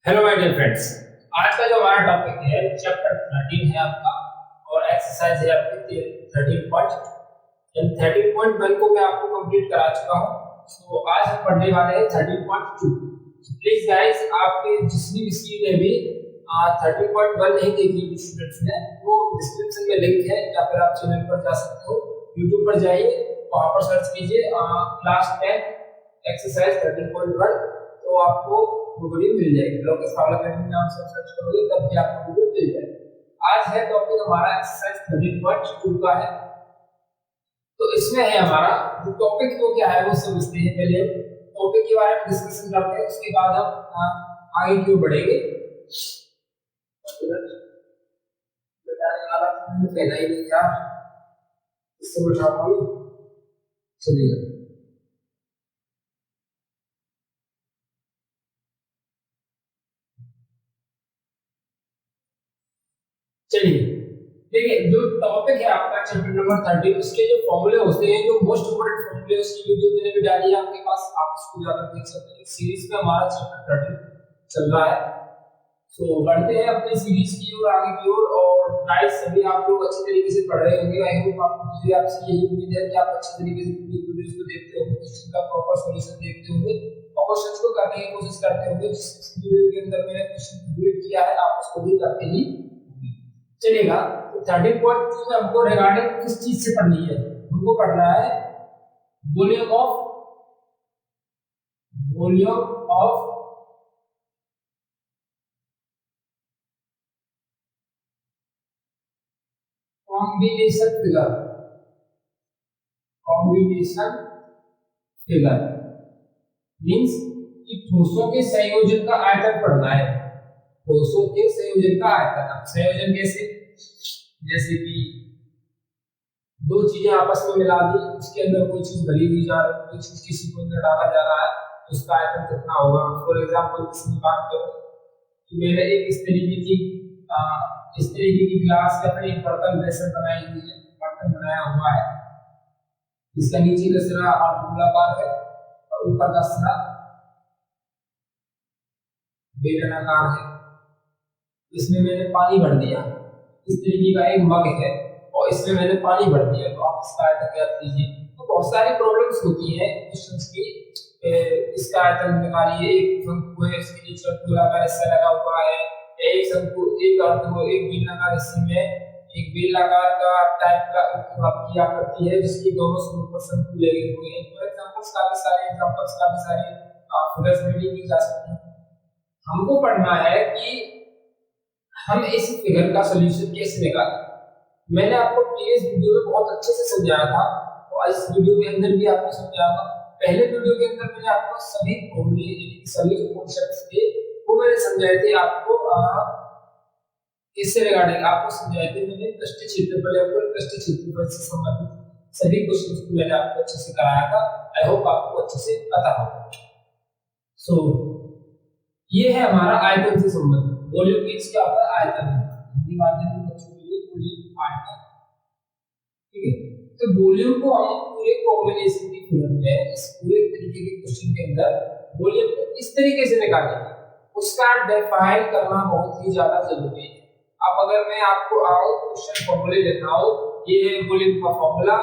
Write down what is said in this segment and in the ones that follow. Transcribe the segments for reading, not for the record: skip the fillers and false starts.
Hello my dear friends. आज का जो हमारा टॉपिक है चैप्टर 13 है आपका और एक्सरसाइज है आपकी 13.1 को मैं आपको कंप्लीट करा चुका हूं। सो आज हम पढ़ने वाले हैं 13.2। प्लीज गाइस, आपके जिसने भी सीट है भी 13.1 नहीं देखी स्टूडेंट्स ने, वो डिस्क्रिप्शन में लिंक है या फिर आप चैनल पर जा सकते हो, यूट्यूब पर जाइए, वहां पर सर्च कीजिए क्लास 10 एक्सरसाइज 13.1, तो आपको वो वीडियो मिल जाएगी। लोकेश फावला के नाम से सर्च करोगे तब भी आपको वीडियो मिल जाएगी। आज है टॉपिक हमारा एक्सरसाइज 13.2 का है। तो इसमें है हमारा जो टॉपिक तो क्या है वो समझते हैं। पहले टॉपिक के बारे में डिस्कशन करते हैं, उसके बाद हम आगे की ओर बढ़ेंगे। बताने वाला तो पहला ही नहीं यार, इससे उठाऊंगा। चलिए चलिए देखिए, जो टॉपिक है आपका चैप्टर नंबर 13, उसके जो फॉर्मूले होते हैं, जो मोस्ट इंपोर्टेंट फॉर्मूले, उसकी वीडियो मैंने भी डाली है आपके पास, आप उसको जाकर देख सकते हैं। सीरीज में हमारा चैप्टर 13 चल रहा है। सो बढ़ते हैं अपनी सीरीज की ओर, आगे की ओर। और गाइस, सभी आप लोग अच्छे तरीके से पढ़ रहे होंगे। आई होप आपको मुझे आपसे यही उम्मीद है कि आप अच्छे तरीके से पूरी वीडियोस को देखते होंगे, क्वेश्चन का प्रॉपर सॉल्यूशन देखते होंगे और क्वेश्चंस को करने की कोशिश करते होंगे। जिस वीडियो के अंदर मैंने क्वेश्चन कंप्लीट किया है, आप उसको भी करते ही चलेगा। तो 13.2 में हमको रिगार्डिंग किस चीज से पढ़नी है? हमको पढ़ना है volume of combination figure means कि ठोसों के संयोजन का आयतन पढ़ना है। ठोसों के संयोजन का आयतन। अब संयोजन कैसे? जैसे कि दो चीजें आपस में मिला दी, उसके अंदर कोई चीज भरी हुई जा रही है, कोई चीज किसी को अंदर डाला जा रहा है, तो उसका आयतन कितना होगा? फॉर एग्जांपल इसमें बात करूं कि मैंने एक इस तरीके की ग्लास या फिर एक बर्तन बेसन बनाई हुई है, बर्तन बनाया हुआ है। इसका नीचे का सिरा अर्धगोलाकार है और ऊपर का सिरा बेलनाकार है। इसमें मैंने पानी भर दिया। इस तरीके का एक मग है और इसमें मैंने पानी भर दिया, तो आप इसका आयतन ज्ञात कीजिए। तो बहुत सारी प्रॉब्लम्स होती हैं क्वेश्चंस की। इसका आयतन निकालिए। एक शंकु है, इसके नीचे गोलाकार हिस्सा लगा हुआ है। एक शंकु, एक अर्ध, एक बेलनाकार हिस्से में एक बेलनाकार का टाइप का आपकी आकृति है जिसकी दोनों सिरों पर शंकु लगे हुए हैं। फॉर एग्जांपल्स काफी सारे फिगर्स रेडी की जा सकती हैं। हमको पढ़ना है कि हम इस फिगर का सॉल्यूशन कैसे निकालें। मैंने आपको प्रीवियस वीडियो में बहुत अच्छे से समझाया था और इस वीडियो के अंदर भी आपको समझाऊंगा। पहले वीडियो के अंदर मैंने आपको सभी फॉर्मूले, सभी कॉन्सेप्ट्स थे वो मैंने समझाए थे आपको। इससे रिगार्डिंग आपको समझाए थे मैंने पृष्ठ क्षेत्रफल और पृष्ठ क्षेत्रफल से संबंधित सभी क्वेश्चंस को मैंने आपको अच्छे से कराया था। आई होप आपको अच्छे से पता होगा। सो ये है हमारा आयतन से संबंधित। वॉल्यूम मींस क्या होता है? आयतन। हिंदी माध्यम के बच्चों के लिए वॉल्यूम आयतन, ठीक है। तो वॉल्यूम को हम पूरे कॉम्बिनेशन की फिगर में, इस पूरे तरीके के क्वेश्चन के अंदर वॉल्यूम को इस तरीके से निकालेंगे, उसका डिफाइन करना बहुत ही ज्यादा जरूरी है। अब अगर मैं आपको क्वेश्चन फॉर्मूले लिखना हो, ये है वॉल्यूम का फॉर्मूला,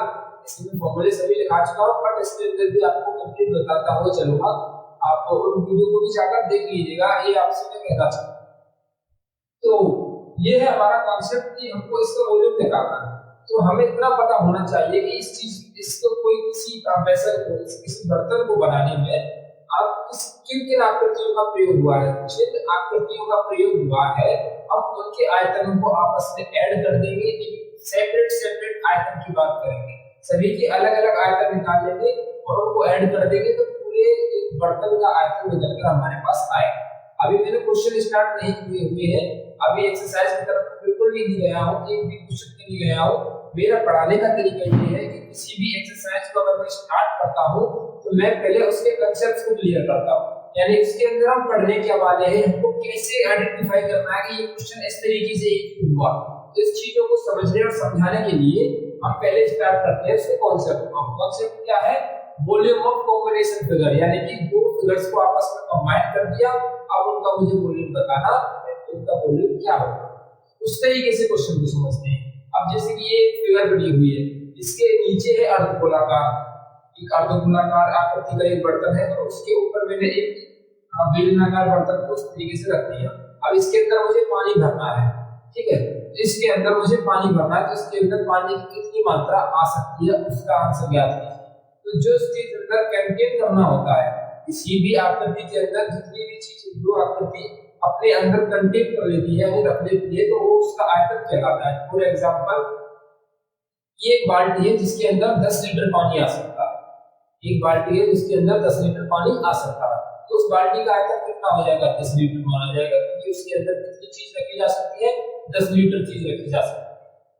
इसमें फॉर्मूले सभी लिखा चुका हूं, बट इसके अंदर भी आपको कंप्लीट बताता हुआ चलूंगा। आप उन वीडियो को भी जाकर देख लीजिएगा, ये आपसे मैं कहना चाहता हूं। तो ये है हमारा कॉन्सेप्ट कि हमको इसका वॉल्यूम निकालना है। तो हमें इतना पता होना चाहिए कि इसको कोई किसी वेसल को, किसी बर्तन को बनाने में आप किन किन आकृतियों का प्रयोग हुआ है। जिन आकृतियों का प्रयोग हुआ है हम उनके आयतनों को आपस में ऐड कर देंगे। सेपरेट आयतन की बात करेंगे, सभी के अलग अलग आयतन निकाल लेंगे और उनको ऐड कर देंगे, तो पूरे एक बर्तन का आयतन निकलकर हमारे पास आएगा। अभी मैंने क्वेश्चन स्टार्ट नहीं किए हुए हैं, अभी एक्सरसाइज की तरफ बिल्कुल भी नहीं गया हूं, एक भी क्वेश्चन के लिए गया हूं। मेरा पढ़ाने का तरीका ये है कि किसी भी एक्सरसाइज को अगर मैं स्टार्ट करता हूं तो मैं पहले उसके कांसेप्ट्स को क्लियर करता हूं, यानी इसके अंदर हम पढ़ने के वाले हैं हमको कैसे आइडेंटिफाई करना है कि ये क्वेश्चन इस तरीके से हुआ। तो इस चीजों को समझने और समझाने के लिए हम पहले स्टार्ट करते हैं उसके कांसेप्ट को। कांसेप्ट क्या है? वॉल्यूम ऑफ कॉम्बिनेशन फिगर, यानी कि दो फिगर्स को आपस में कंबाइन कर दिया अब उनका मुझे वॉल्यूम बताना है, उनका वॉल्यूम क्या होगा। उस तरीके से क्वेश्चन को समझते हैं। अब जैसे कि ये एक फिगर बनी हुई है, इसके नीचे है अर्धगोलाकार, एक अर्धगोलाकार आकृति का एक बर्तन है और उसके ऊपर मैंने एक बेलनाकार बर्तन को उस तरीके से रख दिया। अब इसके अंदर मुझे पानी भरना है, ठीक है, इसके अंदर मुझे पानी भरना है, तो इसके अंदर पानी की कितनी मात्रा आ सकती है उसका आंसर ज्ञात कीजिए। तो जो चीज अंदर कंटेन करना होता है, किसी भी आकृति के अंदर जितनी भी चीज जो आकृति अपने अंदर कंटेन कर लेती है, वो रख लेती है, तो वो उसका आयतन कहलाता है। फॉर एग्जांपल ये एक बाल्टी है जिसके अंदर 10 लीटर पानी आ सकता है, एक बाल्टी है जिसके अंदर 10 लीटर पानी आ सकता है, तो उस बाल्टी का आयतन कितना हो जाएगा, 10 लीटर माना जाएगा, क्योंकि उसके अंदर कितनी चीज रखी जा सकती है, 10 लीटर चीज रखी जा सकती है।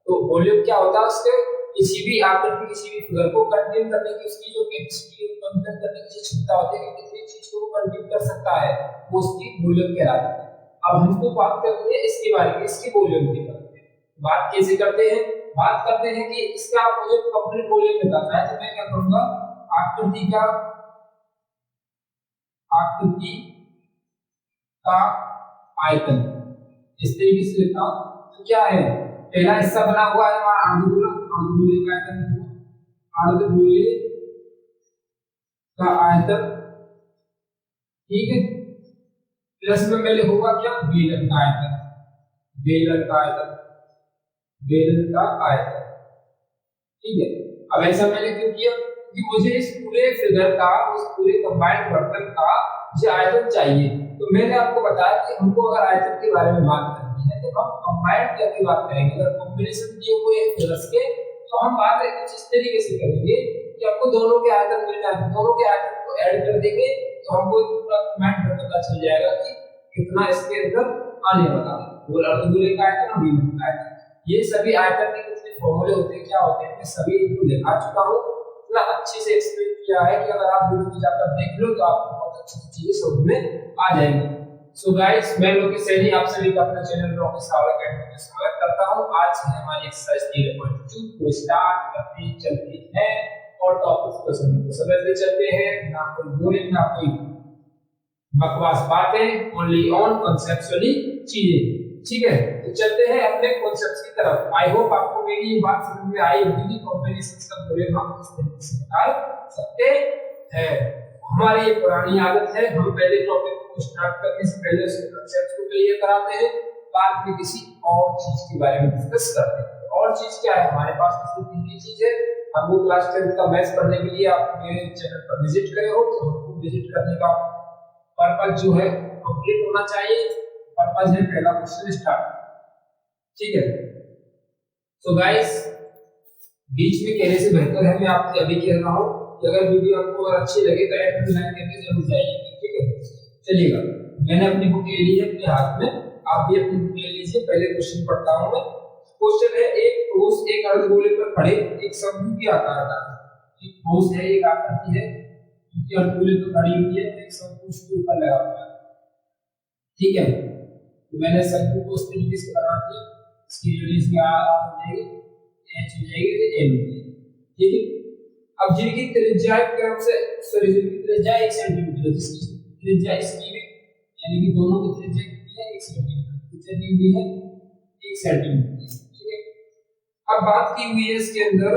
तो वॉल्यूम क्या होता है उसके, किसी भी आकृति किसी भी फिगर को कंटेन करने की उसकी जो कैपेसिटी कंटेन करने की क्षमता होती है, कितनी चीज को कंटेन कर सकता है, वो उसकी वॉल्यूम कहलाती है। अब हमको बात करते हैं इसके बारे में, इसकी वॉल्यूम की बात कैसे करते हैं, बात करते हैं कि इसका मुझे कंप्लीट वॉल्यूम बताना है, तो मैं क्या करूंगा, आकृति का आयतन इस तरीके से लिखता हूं। तो क्या है, पहला हिस्सा बना हुआ है हमारा अर्धगोला, अर्धगोले का आयतन, अर्धगोले का आयतन, ठीक है, प्लस में पहले होगा क्या, बेलन का आयतन, बेलन का आयतन, बेलन का आयतन, ठीक है। अब ऐसा मैंने क्यों किया, कि मुझे इस पूरे फिगर का, उस पूरे कंबाइंड बर्तन का मुझे आयतन चाहिए। तो मैंने आपको बताया कि हमको अगर आयतन के बारे में बात करनी है तो हम कंबाइंड करके बात करेंगे। अगर कॉम्बिनेशन दिए हुए हैं फिगर्स के, तो हम बात कुछ इस तरीके से करेंगे कि आपको दोनों के आयतन मिल जाए, दोनों के आयतन को ऐड कर देंगे, तो हमको पूरा कंबाइंड पता चल जाएगा कि कितना इसके अंदर आने वाला है। और अर्धगोले का आयतन और बेलन का आयतन, ये सभी आयतन के कितने फॉर्मूले होते हैं, क्या होते हैं, मैं सभी इनको दिखा चुका हूं, इतना अच्छे से एक्सप्लेन किया है कि अगर आप वीडियो को जाकर देख लो तो आपको बहुत अच्छी चीजें समझ में आ जाएंगी। सो गाइस, मैं लोकेश सैनी आप सभी का अपने चैनल लोकेश अकेडमी में स्वागत करता हूं। आज है हमारी एक्सरसाइज 13.2 को स्टार्ट करते चलते हैं और टॉपिक्स को समझते चलते हैं, ना कोई बोरिंग ना कोई बकवास बातें, ओनली ऑन कॉन्सेप्चुअली चीजें, ठीक है। तो चलते हैं अपने कॉन्सेप्ट्स की तरफ। आई होप आपको मेरी ये बात समझ में आई होगी कि कॉम्बिनेशंस का वॉल्यूम हम किस तरीके से निकाल सकते हैं। हमारी ये पुरानी आदत है, हम पहले टॉपिक को स्टार्ट करने से पहले उसके कॉन्सेप्ट्स को क्लियर कराते हैं, बाद में किसी और चीज के बारे में डिस्कस करते हैं। और चीज क्या है हमारे पास, सिर्फ तीन ही चीज है। हम वो क्लास 10 का मैथ्स पढ़ने के लिए आप मेरे चैनल पर विजिट करे हो, तो हमको विजिट करने का पर्पस जो है कंप्लीट होना चाहिए। पर्पस है पहला क्वेश्चन स्टार्ट, ठीक है। सो गाइस, बीच में कहने से बेहतर है मैं आपसे अभी कह रहा हूं कि अगर वीडियो आपको अगर अच्छी लगे तो एड लाइन करके जरूर जाइए, ठीक है। चलिएगा, मैंने अपनी बुक ले ली है अपने हाथ में, आप भी अपनी बुक ले लीजिए। पहले क्वेश्चन पढ़ता हूं मैं। क्वेश्चन है, एक ठोस एक अर्धगोले पर खड़े एक शंकु के आकार का, एक ठोस है, एक आकृति है जो अर्धगोले पर खड़ी हुई है, एक शंकु उसके ऊपर लगा हुआ है, ठीक है। तो मैंने शंकु को उस तरीके से बना दिया, इसकी रेडियस क्या हो जाएगी, h हो जाएगी, l हो जाएगी, ठीक है। अब जिनकी त्रिज्या क्रम से, सॉरी, जिनकी त्रिज्या 1 सेंटीमीटर है, जिसकी त्रिज्या इसकी भी, यानी कि दोनों की त्रिज्या कितनी है, 1 सेंटीमीटर, त्रिज्या दी हुई है 1 सेंटीमीटर, ठीक है। अब बात की हुई है इसके अंदर,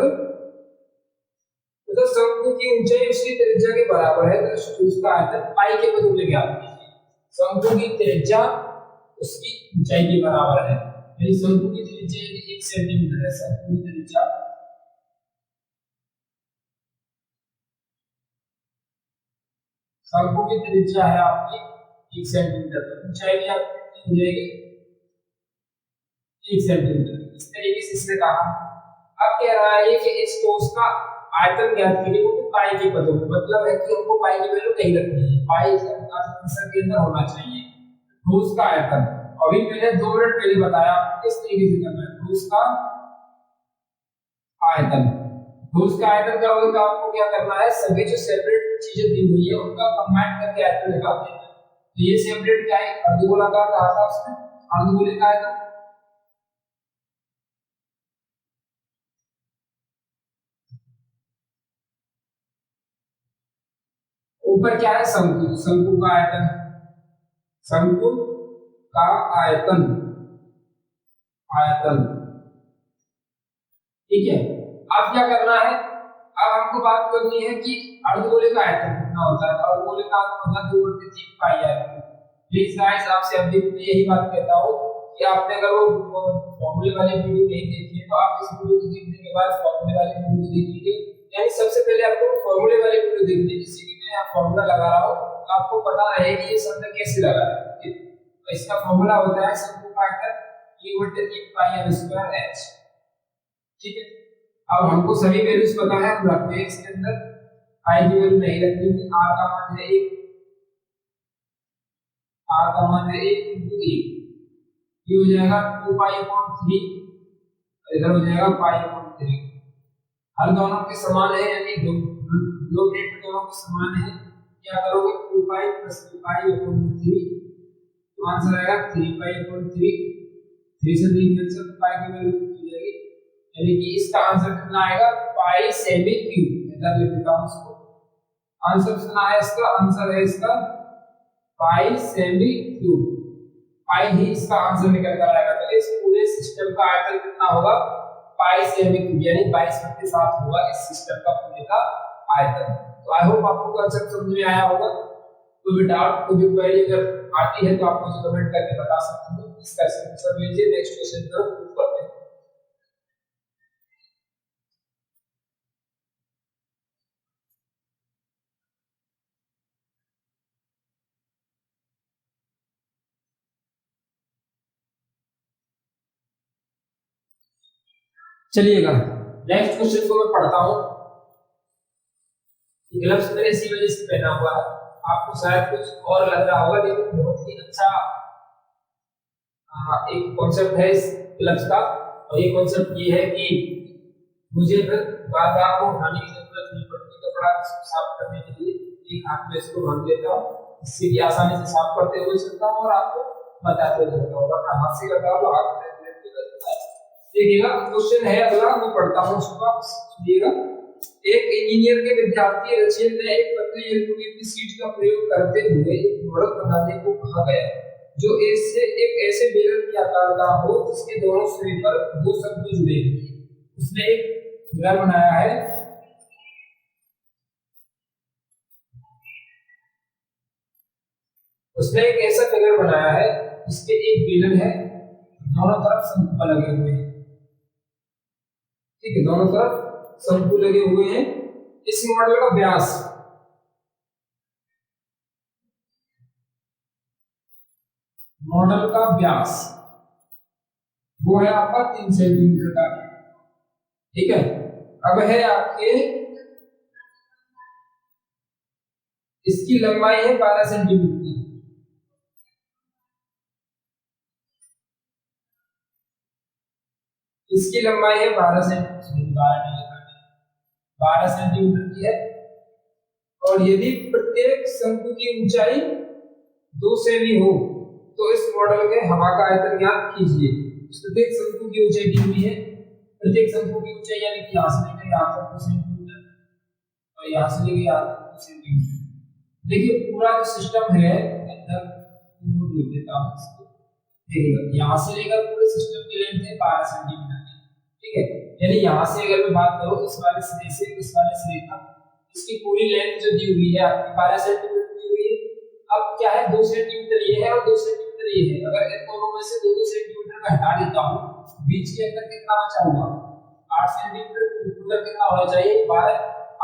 मतलब शंकु की ऊंचाई उसकी त्रिज्या के बराबर है, तो उसका आयतन पाई के पद में ज्ञात कीजिए। शंकु की त्रिज्या उसकी ऊंचाई के बराबर है, यानी शंकु की त्रिज्या यदि 1 सेंटीमीटर है, शंकु की त्रिज्या है आपकी 1 सेंटीमीटर, तो ऊंचाई भी आपकी कितनी हो जाएगी, 1 सेंटीमीटर। इस तरीके से इसने कहा। अब कह रहा है कि इस ठोस का आयतन ज्ञात कीजिए, वो पाई के पदों में, मतलब है कि हमको पाई की वैल्यू नहीं रखनी है, पाई आंसर के अंदर होना चाहिए। ठोस का आयतन, अभी मैंने 2 मिनट पहले बताया किस तरीके से करना है। ठोस का आयतन, ठोस का आयतन क्या होगा, आपको क्या करना है, सभी जो सेपरेट चीजें दी हुई है उनका कंबाइन करके आयतन निकालते हैं। तो ये सेपरेट क्या है, अर्धगोलाकार कहा था उसने, अर्धगोले का आयतन, ऊपर क्या है, शंकु, शंकु का आयतन, शंकु का आयतन, आयतन, ठीक है। अब क्या करना है, अब हमको बात करनी है कि अर्धगोले का आयतन कितना होता है। अर्धगोले का आयतन होता है 2/3 पाई आर। प्लीज गाइस, आपसे अभी मैं यही बात कहता हूँ कि आपने अगर वो फॉर्मूले वाली वीडियो नहीं देखी है तो आप इस वीडियो को देखने के बाद फॉर्मूले वाली वीडियो देख लीजिए। यानी सबसे पहले आपको फॉर्मूले वाली वीडियो देखनी है, जिससे कि मैं यहाँ फॉर्मूला लगा रहा हूँ तो आपको पता रहे कि ये शब्द कैसे लगा है। तो इसका फॉर्मूला होता है शंकु का आयतन E/3 पाई r स्क्वायर h, ठीक है। अब हमको सभी वैल्यूज पता है, हम रखते हैं इसके अंदर। i की वैल्यू नहीं रखनी है, r का मान है 1, r का मान है 1 * 1, ये हो जाएगा 2 पाई/3, इधर हो जाएगा पाई/3। हर दोनों के समान है, यानी डिनोमिनेटर दोनों के समान है। क्या करोगे, 2 पाई + 2 पाई/3, तो आंसर आएगा 3 पाई/3। 3 से 3 कैंसिल, पाई की वैल्यू कितनी हो जाएगी, यानी कि इसका आंसर कितना आएगा, पाई सेमी क्यूब। इधर लिख देता हूं इसको। आंसर कितना है इसका, आंसर है इसका पाई सेमी क्यूब। पाई ही इसका आंसर निकल कर आएगा। तो इस पूरे सिस्टम का आयतन कितना होगा, पाई सेमी क्यूब, यानी 22/7 होगा इस सिस्टम का पूरे का आयतन। तो आई होप आपको कांसेप्ट समझ में आया होगा। कोई भी डाउट, कोई भी क्वेरी अगर आती है तो आप मुझे कमेंट करके बता सकते हो। इसका आंसर लीजिए, नेक्स्ट क्वेश्चन की तरफ मूव करते हैं। चलिएगा नेक्स्ट क्वेश्चन को मैं पढ़ता हूँ। ग्लव्स मैंने इसी वजह से पहना हुआ है, आपको शायद कुछ और लग रहा होगा, लेकिन बहुत ही अच्छा एक कॉन्सेप्ट है इस ग्लव्स का। और ये कॉन्सेप्ट ये है कि मुझे फिर बार बार को उठाने की जरूरत नहीं पड़ती कपड़ा साफ करने के लिए। एक हाथ में इसको बांध लेता हूँ, इससे कि आसानी से साफ करते हुए चलता हूँ और आपको बताते हुए चलता हूँ। वरना हाथ से करता हूँ, हाथ में देखिएगा। क्वेश्चन है अगला, मैं पढ़ता हूँ उसको, सुनिएगा। एक इंजीनियर के विद्यार्थी रचिन ने एक पतली एल्युमिनियम की शीट का प्रयोग करते हुए एक मॉडल बनाने को कहा गया, जो एक ऐसे बेलन के आकार का हो जिसके दोनों सिरे पर 2 शंकु जुड़े हों। उसने एक फिगर बनाया है, उसने एक ऐसा फिगर बनाया है जिसके एक बेलन है, दोनों तरफ शंकु लगे हुए हैं, ठीक है, दोनों तरफ शंकु लगे हुए हैं। इस मॉडल का व्यास, मॉडल का व्यास वो है आपका 3 सेंटीमीटर का, ठीक है। अब है आपके, इसकी लंबाई है 12 सेंटीमीटर, इसकी लंबाई है 12 सेंटीमीटर, 12 सेंटीमीटर की है। और यदि प्रत्येक शंकु की ऊंचाई 2 सेमी हो तो इस मॉडल के हवा का आयतन ज्ञात कीजिए। प्रत्येक शंकु की ऊंचाई दी हुई है, प्रत्येक शंकु की ऊंचाई यानी कि यहाँ से लेकर यहाँ तक 2 सेंटीमीटर और यहाँ से लेकर यहाँ तक 2 सेंटीमीटर। देखिए पूरा जो सिस्टम है, अंदर नोट लिख देता हूँ इसको। देखिएगा यहाँ से लेकर पूरे सिस्टम की लेंथ है 12 सेंटीमीटर, ठीक है। यानी यहाँ से अगर मैं बात करूँ इस वाले सिरे से इस वाले सिरे तक, इसकी पूरी लेंथ जो दी हुई है आपकी 12 सेंटीमीटर दी हुई है। अब क्या है, 2 सेंटीमीटर ये है और 2 सेंटीमीटर ये है। अगर इन दोनों में से 2 सेंटीमीटर का हटा देता हूँ, बीच के अंदर कितना बचा हुआ, 8 सेंटीमीटर। टोटल कितना होना चाहिए, 12,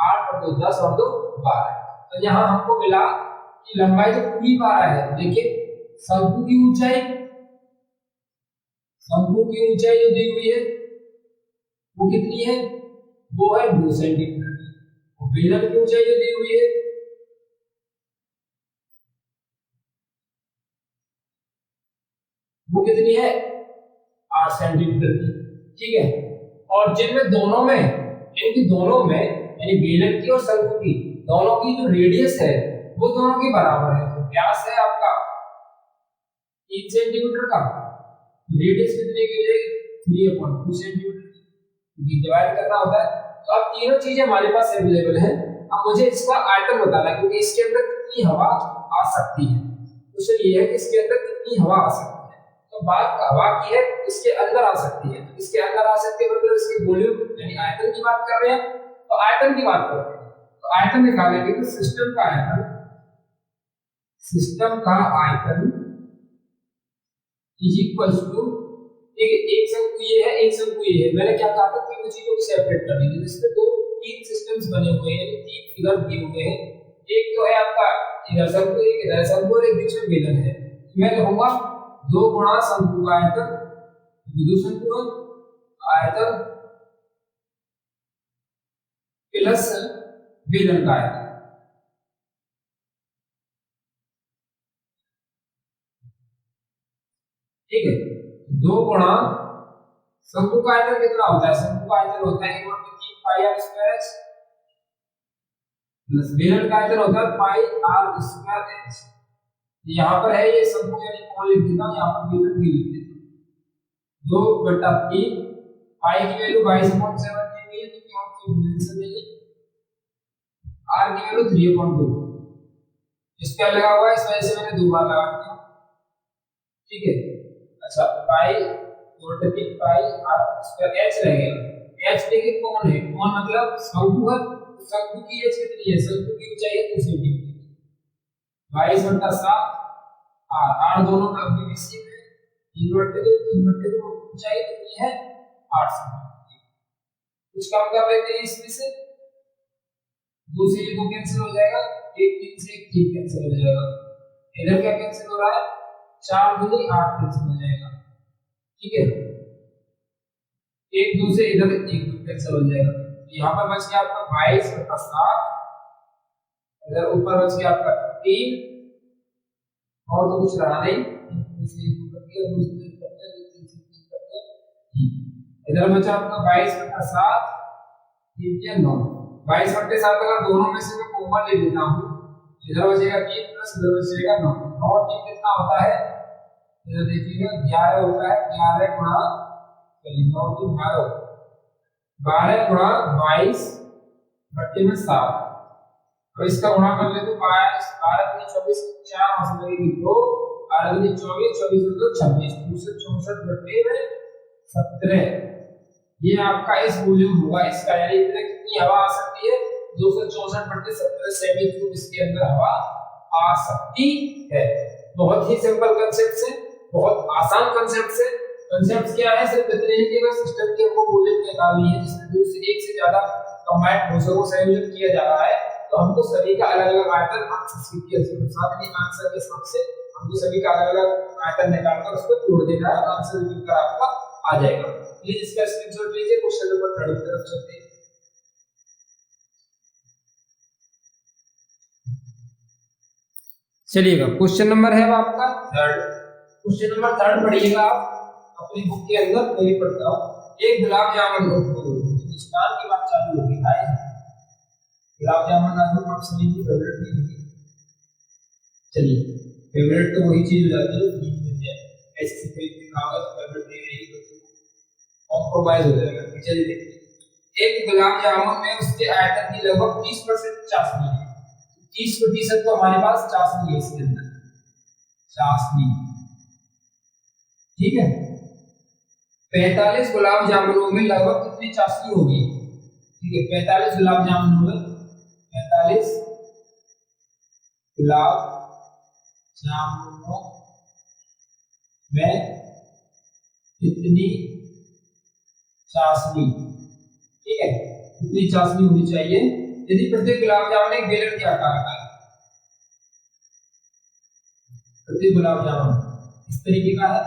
8 और 2 10 और 2 12। तो यहाँ हमको मिला कि लंबाई तो पूरी 12 है, लेकिन शंकु की ऊंचाई, शंकु की ऊंचाई जो दी हुई है वो कितनी है, वो है 2 सेंटीमीटर। और बेलन की ऊंचाई जो दी हुई है वो कितनी है, 8 सेंटीमीटर की, ठीक है। और जिनमें दोनों में, इनकी दोनों में यानी बेलन की और शंकु की दोनों की जो रेडियस है वो दोनों के बराबर है। तो व्यास है आपका 3 सेंटीमीटर का, रेडियस कितने की हो जाएगी, 3/2 सेंटीमीटर की। डिवाइड करना होता है। तो अब तीनों चीजें हमारे पास अवेलेबल है। अब मुझे इसका आयतन बताना है, क्योंकि इसके अंदर कितनी हवा आ सकती है। क्वेश्चन ये है कि इसके अंदर कितनी हवा आ सकती है। तो बात हवा की है, इसके अंदर आ सकती है, तो इसके अंदर आ सकती है मतलब इसके वॉल्यूम यानी आयतन की बात कर रहे हैं। तो आयतन की बात करते हैं, तो आयतन निकालेंगे तो सिस्टम का आयतन इज इक्वल टू, एक शंकु ये है, एक शंकु ये है। मैंने क्या कहा था, तीनों चीजों को सेपरेट कर दीजिए। इसमें दो तीन सिस्टम्स बने हुए हैं, तीन फिगर दिए हुए हैं। एक तो है आपका इधर शंकु, एक इधर शंकु और एक बीच में बेलन है। मैं कहूंगा 2 गुणा शंकु का आयतन विदुषंकुलन आयतन प्लस बेलन का आयतन। ठीक है, 2 गुणा शंकु का आयतन कितना होता है, शंकु का आयतन होता है 1/3 पाई आर स्क्वायर एच प्लस बेलन का आयतन होता है पाई आर स्क्वायर एच। यहाँ पर है ये शंकु यानी कौन लिख देता हूँ, यहाँ पर बेलन भी लिख देता हूँ। 2/3 पाई की वैल्यू 22.7 दी हुई है क्योंकि हम कोई मेंशन नहीं है, आर की वैल्यू 3/2 इस पे लगा हुआ है, इस वजह से मैंने 2 बार लगा दिया। ठीक है, अच्छा पाई 2/3 पाई आर स्क्वायर एच रहेगा। एच देखिए कौन है, कौन मतलब शंकु है, शंकु की एच कितनी है, शंकु की ऊंचाई है 2 सेंटीमीटर, 22/7 आर दोनों तरफ की बीसी में इन्वर्टेड ऊंचाई कितनी है 8 सेंटीमीटर। कुछ कम कर लेते हैं इसमें से, 2 से 2 कैंसिल हो जाएगा, 1 3 से 1 3 कैंसिल हो जाएगा। इधर क्या कैंसिल हो रहा है, 4 दूनी 8 कैंसिल हो जाएगा। ठीक है, 1 2 से इधर 1 2 कैंसिल हो जाएगा। यहाँ पर बच गया आपका 22/7, इधर ऊपर बच गया आपका 3 और तो कुछ रहा नहीं, इधर बचा आपका 22/7 3 9। 22/7 अगर दोनों में से मैं कॉमन ले लेता हूँ, इधर बचेगा 3 प्लस इधर बचेगा 9। 9 3 कितना होता है, इधर देखिएगा 11 होता है। 11 गुणा 9 3 12, 12 गुणा 22 बट्टे में 7। अब इसका गुणा कर ले तो 22 12 3 24 4 मास लगेगी 2, 12 3 24 24 2 26 264 बट्टे में 17। ये आपका इस वॉल्यूम होगा इसका, यानी इतने कितनी हवा आ सकती है, 264/17 सेमी क्यूब इसके अंदर हवा आ सकती है। बहुत ही सिंपल कांसेप्ट है, बहुत आसान कांसेप्ट है। कांसेप्ट क्या है, सिर्फ इतने ही कि अगर सिस्टम के हमको वॉल्यूम निकालनी है जिसमें 2 से 1 से ज्यादा कंबाइंड फोर्सों को संयोजित किया जा रहा है, तो हमको सभी का अलग-अलग आयतन आंसर के अनुसार यानी आंसर के हिसाब से हमको सभी का अलग-अलग आयतन निकालकर उसको जोड़ देना है, आंसर निकलकर आपका आ जाएगा। प्लीज इसका स्क्रीनशॉट लीजिए। क्वेश्चन नंबर 3 की तरफ चलते हैं। चलिएगा, क्वेश्चन नंबर है आपका 3। क्वेश्चन नंबर 3 पढ़िएगा आप अपनी बुक के अंदर, मैं भी पढ़ता हूं। एक गुलाब जामुन हिंदुस्तान की बात चालू होगी भाई, गुलाब जामुन आपको आप सभी की फेवरेट नहीं होगी। चलिए, फेवरेट तो वही चीज हो जाती है फ्री में मिल जाए, ऐसे से कोई खाओगे तो फेवरेट नहीं रहेगी तो कॉम्प्रोमाइज हो जाएगा। चलिए देखिए, एक गुलाब जामुन में उसके आयतन की लगभग 30% चाशनी है। 30% तो हमारे पास चाशनी है इसके अंदर, चाशनी। ठीक है, 45 गुलाब जामुनों में लगभग कितनी चाशनी होगी। ठीक है, 45 गुलाब जामुनों में 45 गुलाब जामुनों में कितनी चाशनी, ठीक है, कितनी चाशनी होनी चाहिए यदि प्रत्येक गुलाब जामुन एक बेलन के आकार का है। प्रत्येक गुलाब जामुन इस तरीके का है,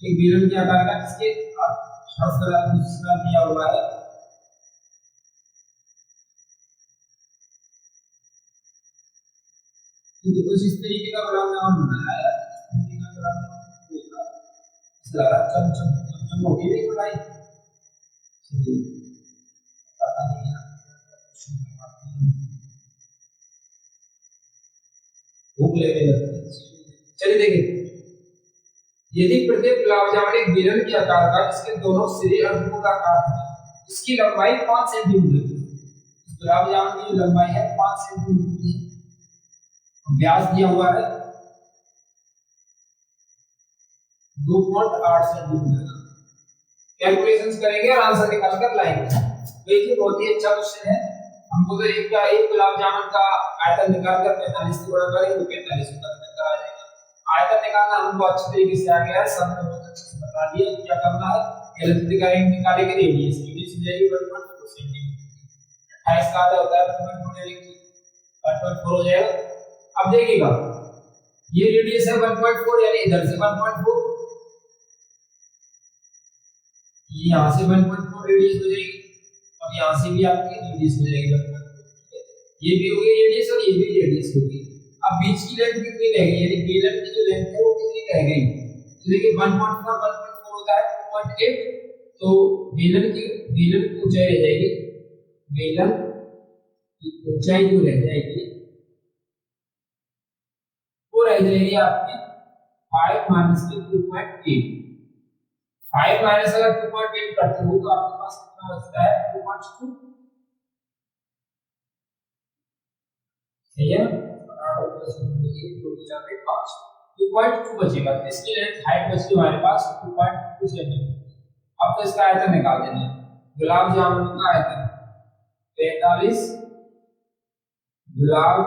एक बेलन के आकार का, इसके दिया हुआ है। ठीक है, कुछ इस तरीके का गुलाब जामुन बनाया है, चमचम होगी नहीं बनाई। भूख लगने लगती है। चलिए देखिए, यदि प्रत्येक गुलाब जामुन एक बेलन के आकार का जिसके दोनों सिरे अर्धगोलाकार हैं, इसकी लंबाई 5 सेंटीमीटर है। गुलाब जामुन की लंबाई है 5 सेंटीमीटर है। व्यास दिया हुआ है 2.8 सेंटीमीटर। कैलकुलेशंस करेंगे और आंसर निकाल कर लाएंगे। देखिए बहुत ही अच्छा क्वेश्चन है। हमको तो एक गुलाब जामुन का आयतन निकाल कर 45 से गुणा करेंगे तो 45 का आ जाएगा। आयतन निकालना हमको अच्छे तरीके से आ गया है, सब ने बहुत अच्छे से बता दिया क्या करना है। एलएलबी निकालेंगे रेडियस हो जाएगी 1.4 सेंटीमीटर। 28 का आधा होता है 1.4 यानी कि 1.4 हो जाएगा। अब देखिएगा ये रेडियस है 1.4 यानी इधर से 1.4, ये यहां से 1.4 रेडियस हो जाएगी और यहां से भी आपकी रेडियस हो जाएगी 1.4। ये भी हो गई रेडियस और ये भी रेडियस हो गई। अब बीच की लेंथ कितनी रह गई यानी बेलन की जो लेंथ है वो कितनी रह गई। तो देखिए 1.4 1.4 होता है 2.8, तो बेलन की ऊंचाई रह जाएगी, बेलन की ऊंचाई जो रह जाएगी वो रह जाएगी आपकी 5 माइनस 2.8। 5 माइनस अगर 2.8 करते हो तो आपके पास कितना बचता है 2.2। सही है 2.2 बचेगा। तो इसकी लेंथ हाइट बची हमारे पास 2.2 सेंटीमीटर। अब तो इसका आयतन निकाल देना है। गुलाब जामुन का आयतन 45 गुलाब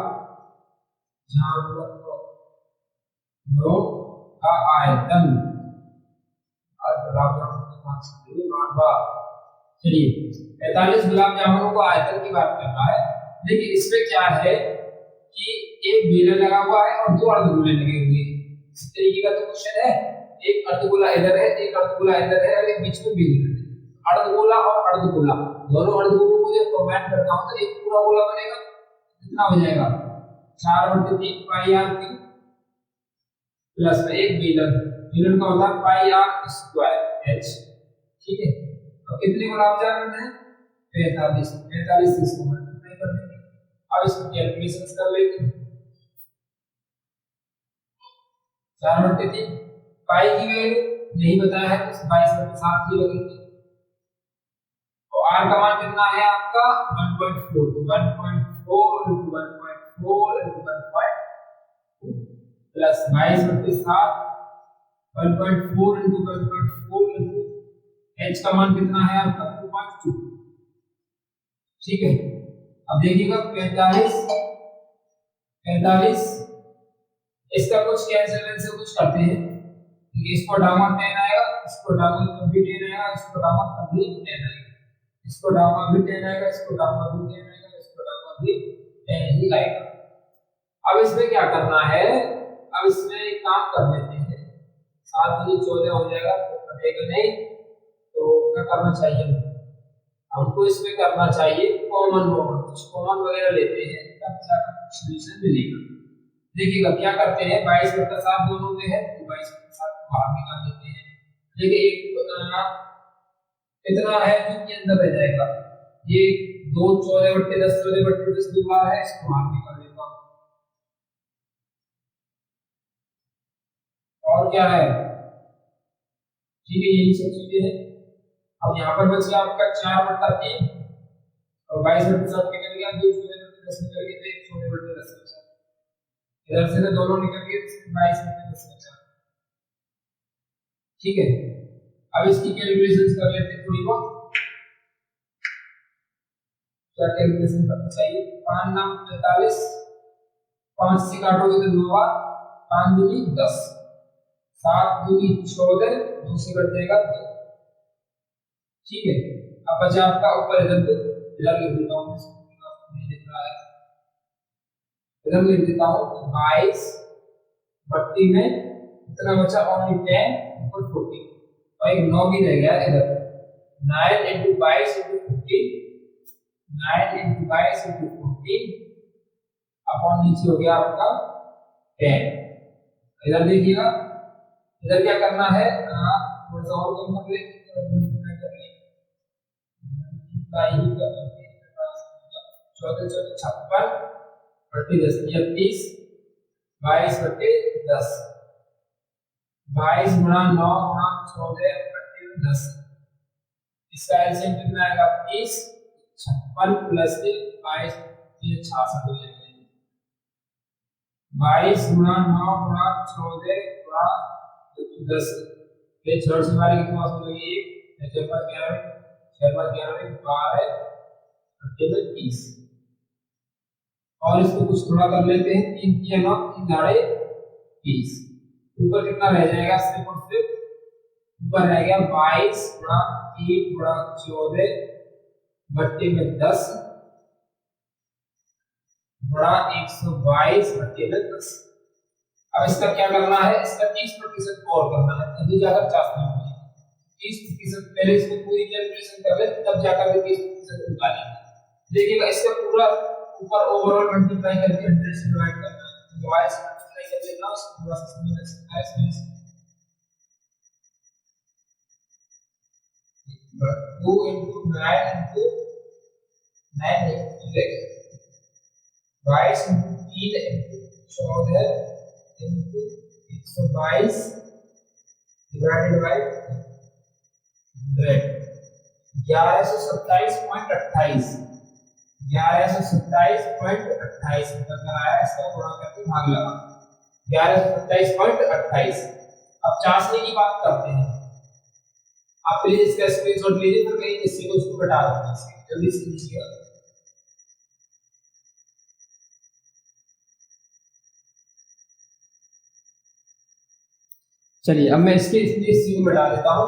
जामुन का आयतन चलिए 45 गुलाब जामुनों को आयतन की बात कर रहा है। देखिए इसमें क्या है कि एक बेलन लगा हुआ है और 2 अर्धगोले लगे हुए हैं। इस तरीके का तो क्वेश्चन है, एक अर्धगोला इधर है एक अर्धगोला इधर है और एक बीच में बेलन है। अर्धगोला और अर्धगोला दोनों अर्धगोलों को जब कंबाइन करता हूं तो एक पूरा गोला बनेगा। कितना हो जाएगा 4/3 पाई आर क्यूब प्लस में एक बेलन, बेलन का होता है पाई आर स्क्वायर एच। ठीक है, अब कितने गुलाब जामुन है 45 से इसको मल्टीप्लाई कर देंगे। अब इसको कैलकुलेशंस कर लेते हैं। 4/3 पाई की वैल्यू नहीं बताया है तो 22/7 ही लगेगी। तो r का मान कितना है आपका 1.4, तो 1.4 into 1.4 into 1.4 plus 22/7 1.4 into 1.4 into h का मान कितना है आपका 2.2। ठीक है, अब देखिएगा 45 इसका कुछ कैंसिल से कुछ करते हैं। इसको डाउन 10 आएगा, इसको डाउन भी 10 आएगा, इसको डाउन भी 10 आएगा, इसको डाउन भी 10 आएगा, इसको डाउन भी 10 आएगा, इसको डाउन भी 10 ही आएगा। अब इसमें क्या करना है, अब इसमें एक काम कर लेते हैं। 7 में 14 हो जाएगा तो कटेगा नहीं, तो क्या करना चाहिए हमको इसमें करना चाहिए कॉमन कुछ कॉमन वगैरह लेते हैं तब जाकर सॉल्यूशन मिलेगा। देखिएगा क्या करते हैं 22/7 दोनों में है तो 22/7 को बाहर निकाल देते हैं। देखिए एक इतना है जो कि अंदर रह जाएगा, ये 2 14/10 14/10 दो बार है, इसको बाहर निकाल देता हूं। और क्या है, ठीक है यही सब चीजें हैं। अब यहाँ पर बच गया आपका 4/3 और 22/7 निकल गया, 2 14/10 निकल गया, तो 1 14/10 बचा। इधर से तो दोनों निकल गए, 22/10 बचा। ठीक है, अब इसकी कैलकुलेशंस कर लेते हैं थोड़ी बहुत। क्या कैलकुलेशन करना चाहिए, 5 नाम 45, 5 से काटोगे तो 2 बार, 5 दूनी 10, 7 दूनी 14, 2 से कट जाएगा 2। ठीक है, अब बचा आपका ऊपर इधर तो इधर लिख देता हूं, नहीं दिख रहा है, इधर लिख देता हूं 22 32 में इतना बचा ओनली 10 ऊपर 40 और एक 9 भी रह गया इधर। 9 into 22 into 15, 9 into 22 into 15 upon नीचे हो गया आपका 10। इधर देखिएगा, इधर क्या करना है, थोड़ा सा और कम कर लेंगे, 14 56 30 22/10, 22 गुणा 9 गुणा 14 10, इसका एलसीएम कितना आएगा 30, 56 प्लस 22 66 हो जाएगा। 22 गुणा 9 गुणा 14 गुणा 10। ये छोड़ से हमारे कितने मास मिलेगी? 1 6 5 11 6 5 11 12 30। और इसको कुछ थोड़ा कर लेते हैं। 3 3 9 3 दाड़े 30। ऊपर कितना रह जाएगा? सिर्फ और सिर्फ ऊपर रह गया 22 गुणा 3 गुणा 14 बट्टे में 10 गुणा 122 बट्टे में 10। अब इसका क्या करना है? इसका 30% और करना है, तभी जाकर 40 होगी। 30% पहले इसको पूरी कैलकुलेशन कर ले, तब जाकर के 30% निकालेंगे। देखिएगा इसका पूरा ऊपर ओवरऑल मल्टीप्लाई करके 100 से डिवाइड करना है। तो y से मल्टीप्लाई कर देना, उसको पूरा समझ में सकता है इसमें 2 into 9 into 9 लगेगा 22 into 3 into 14 into 122 divided by 100 1127.28 1127.28 निकल कर आया। इसका गुणा करके भाग लगा 1127.28। अब चाशनी की बात करते हैं। आप प्लीज इसका स्क्रीनशॉट लीजिए, फिर कहीं इससे को इसको घटा देना, जल्दी से लीजिएगा। चलिए अब मैं इसके इसलिए को घटा देता हूं।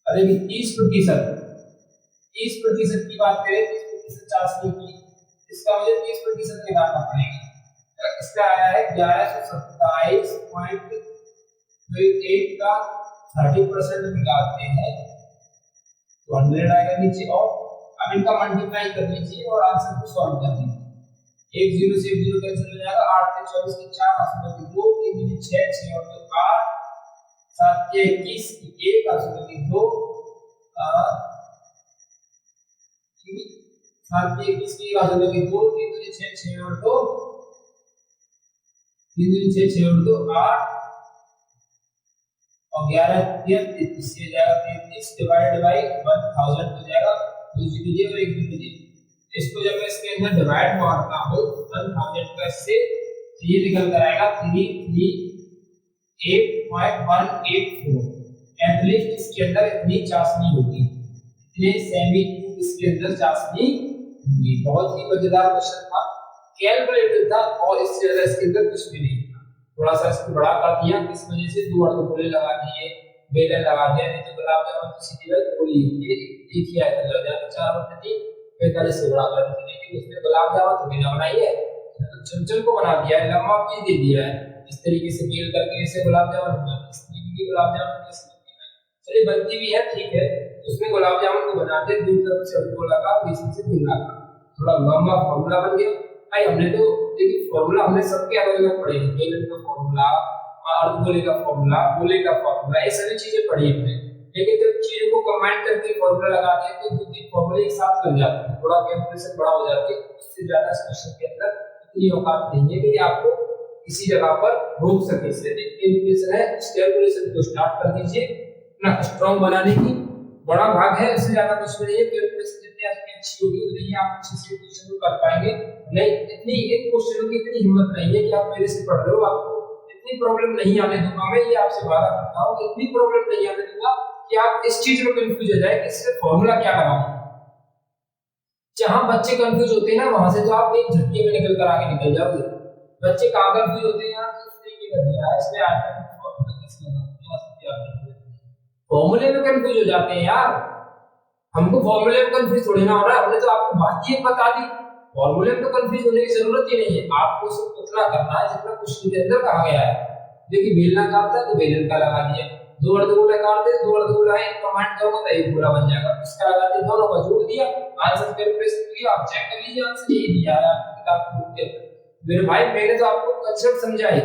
अरे 30% की बात करें, 30% चाशनी की, इसका मुझे 30% निकालना पड़ेगा। इसका आया है 1127.8 का 30% निकालते हैं तो 100 आएगा नीचे। और अब इनका मल्टीप्लाई कर लीजिए और आंसर को सॉल्व कर लीजिए। 1 0 से 1 0 कैंसिल हो जाएगा। 8 के 24 के 4 8 के 2 3 के 6 6 और 8 7 के 21 की 1 8 के 2 7 के 21 की 8 के 2 3 के 6 6 और 2 3 के 6 6 और 2 8 और 11 33 से जाएगा 33 डिवाइड बाय 1000 हो जाएगा। 2 जीरो जी और 1 जीरो जी। इसको जब मैं इसके अंदर डिवाइड मारता हूं 1000 का इससे तो ये निकल कर आएगा 338.184। एटलीस्ट इसके अंदर इतनी चाशनी होगी, इतने सेमी क्यूब इसके अंदर चाशनी होगी। बहुत ही मजेदार क्वेश्चन था, कैलकुलेटेड था और इससे ज्यादा इसके अंदर कुछ भी नहीं था। थोड़ा सा इसको बड़ा कर दिया, इस वजह से 2 अर्धगोले लगा दिए, बेलन लगा दिया, नहीं तो गुलाब जामुन की सीधी बात थोड़ी ये एक ही आया था। 4 और 3 45 से बड़ा कर दिया, लेकिन उसने गुलाब जामुन तो बिना बनाई है, चमचम को बना दिया है, लंबा पीस दे दिया है। इस तरीके से बेल करके ऐसे गुलाब जामुन बना, इस तरीके की गुलाब जामुन कैसे बनती है? चलिए बनती भी है, ठीक है। उसमें गुलाब जामुन को बनाते हैं, दूसरी तरफ से अर्धगोला का, बीच से बिल्ला का, थोड़ा लंबा फॉर्मूला बन गया। भाई हमने तो देखिए फॉर्मूला हमने सबके अलग अलग पढ़े हैं, बेलन का फॉर्मूला, अर्धगोले का फॉर्मूला, गोले का फॉर्मूला, ये सभी चीजें पढ़ी हमने। लेकिन जब चीजों को कंबाइन करके फॉर्मूला लगाते हैं तो दो तीन फॉर्मूले एक साथ बन जाते हैं, थोड़ा कैलकुलेशन बड़ा हो जाती है। इससे ज्यादा इस क्वेश्चन के अंदर इतनी औकात नहीं है कि आपको किसी जगह पर रोक सके। इसलिए कैलकुलेशन है, उस कैलकुलेशन को स्टार्ट कर दीजिए ना, स्ट्रांग बनाने की बड़ा भाग है, उससे ज्यादा कुछ नहीं है। कैलकुलेशन जितनी आपकी अच्छी होगी उतनी ही आप अच्छे से क्वेश्चन को कर पाएंगे। नहीं इतनी एक क्वेश्चन की इतनी हिम्मत नहीं है कि आप मेरे से पढ़ रहे हो, आपको इतनी प्रॉब्लम नहीं आने दूंगा मैं, ये आपसे वादा करता हूं। इतनी प्रॉब्लम नहीं आने दूंगा कि आप इस चीज में कंफ्यूज हो जाए कि इससे फॉर्मूला क्या लगाऊं। जहां बच्चे कंफ्यूज होते हैं ना, वहां से तो आप एक झटके में निकल कर आगे निकल जाओगे। बच्चे कहां कंफ्यूज होते हैं यार, इस तरीके का दिया है इसमें आता है फॉर्मूला कैसे लगाऊं, फॉर्मूले में कंफ्यूज हो जाते हैं यार। हमको फॉर्मूले में कंफ्यूज थोड़ी ना हो रहा है, हमने तो आपको बात ही बता दी। फॉर्मूले में तो कंफ्यूज होने की जरूरत ही नहीं है, आपको सिर्फ उतना करना है जितना क्वेश्चन के अंदर कहा गया है। देखिए बेलना काटता है तो बेलन का लगा दिया, 2 अर्धगोला काटते हैं 2 अर्धगोला है, कमांड करोगे तो एक गोला बन जाएगा, इसका लगा दिया, दोनों का जोड़ दिया, आंसर कैलकुलेशन किया। आप चेक कर लीजिए, आंसर यही दिया है किताब के अंदर। मेरे भाई मैंने तो आपको कांसेप्ट समझाई,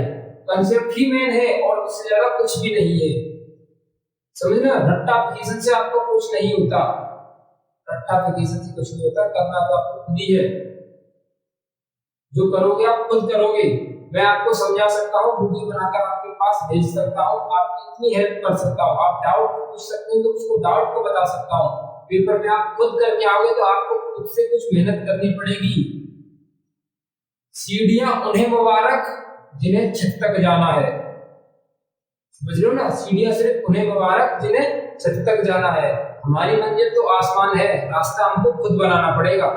कांसेप्ट ही मेन है और उससे ज्यादा कुछ भी नहीं है। समझना, रट्टा फिकेशन से आपको कुछ नहीं होता, रट्टा फिकेशन से कुछ नहीं होता। करना तो आपको खुद ही है, जो करोगे आप खुद करोगे। मैं आपको समझा सकता हूँ, वीडियो बनाकर आपके पास भेज सकता हूँ, आपकी इतनी हेल्प कर सकता हूँ, आप डाउट पूछ सकते हो तो उसको डाउट को बता सकता हूँ। पेपर में आप खुद करके आओगे तो आपको खुद से कुछ मेहनत करनी पड़ेगी। सीढ़ियां उन्हें मुबारक जिन्हें छत तक जाना है, समझ लो ना, सीढ़ियां सिर्फ उन्हें मुबारक जिन्हें छत तक जाना है। हमारी मंजिल तो आसमान है, रास्ता हमको खुद बनाना पड़ेगा,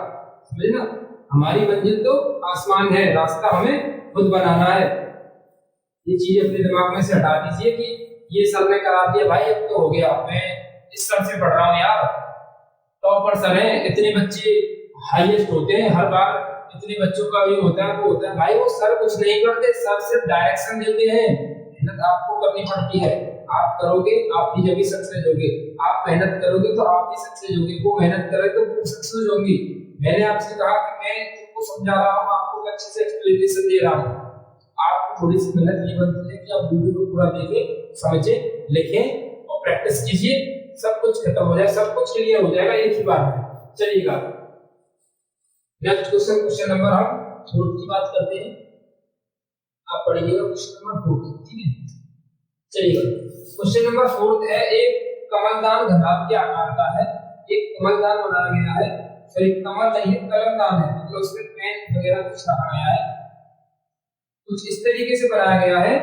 समझ ना, हमारी मंजिल तो आसमान है, रास्ता हमें खुद बनाना है। ये चीज अपने दिमाग में से हटा दीजिए कि ये सर ने करा दिया भाई अब तो हो गया, मैं इस सर से पढ़ रहा हूँ यार, टॉपर सर है, इतने बच्चे हाईएस्ट होते हैं हर बार, इतने बच्चों का भी होता है वो होता है। भाई वो सर कुछ नहीं करते, सर सिर्फ डायरेक्शन देते हैं, मेहनत आपको करनी पड़ती है। आप करोगे आप ही जब सक्सेस होगे, आप मेहनत करोगे तो आप ही सक्सेस होगे, वो मेहनत करे तो वो सक्सेस होंगी। मैंने आपसे कहा कि मैं तुमको समझा रहा हूँ, आपको अच्छे से एक्सप्लेनेशन दे रहा हूँ, आपको थोड़ी सी मेहनत ये बनती है कि आप वीडियो को पूरा देखें, समझें, लिखें और प्रैक्टिस कीजिए, सब कुछ खत्म हो जाए, सब कुछ क्लियर हो जाएगा एक ही बार में। चलिएगा नेक्स्ट क्वेश्चन, क्वेश्चन नंबर हम 4 की बात करते हैं, आप पढ़िएगा क्वेश्चन नंबर 4, ठीक है। चलिए क्वेश्चन नंबर 4 है, एक कमलदान घनाभ के आकार का है, एक कमलदान बनाया गया है, सॉरी कमल नहीं है कलमदान है, मतलब उसमें पेन वगैरह कुछ रखा गया है, कुछ इस तरीके से बनाया गया है,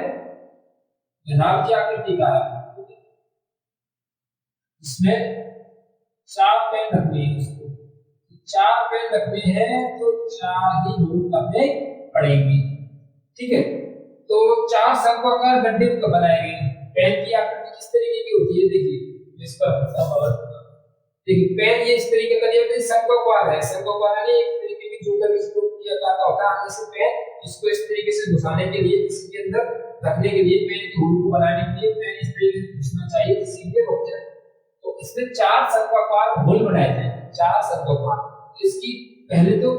घनाभ की आकृति का है, इसमें 4 पेन रखने हैं, इसको 4 पेन रखने हैं तो 4 ही होल करने पड़ेंगे, ठीक है। तो 4 शंक्वाकार गड्ढे बनाए गए हैं। पेन की आकृति किस तरीके की होती है, देखिए इस पर देखिए पेन ये इस तरीके का दिया है, शंक्वाकार है, शंक्वाकार यानी एक तरीके की जोकर इसको किया जाता होता है, जैसे पेन इसको इस तरीके से घुसाने के लिए, इसके अंदर रखने के लिए, पेन के होल को बनाने के लिए पेन इस तरीके से घुसना चाहिए जिससे ये रुक जाए। तो इसमें 4 शंक्वाकार होल बनाए थे, 4 शंक्वाकार। इसकी पहले तो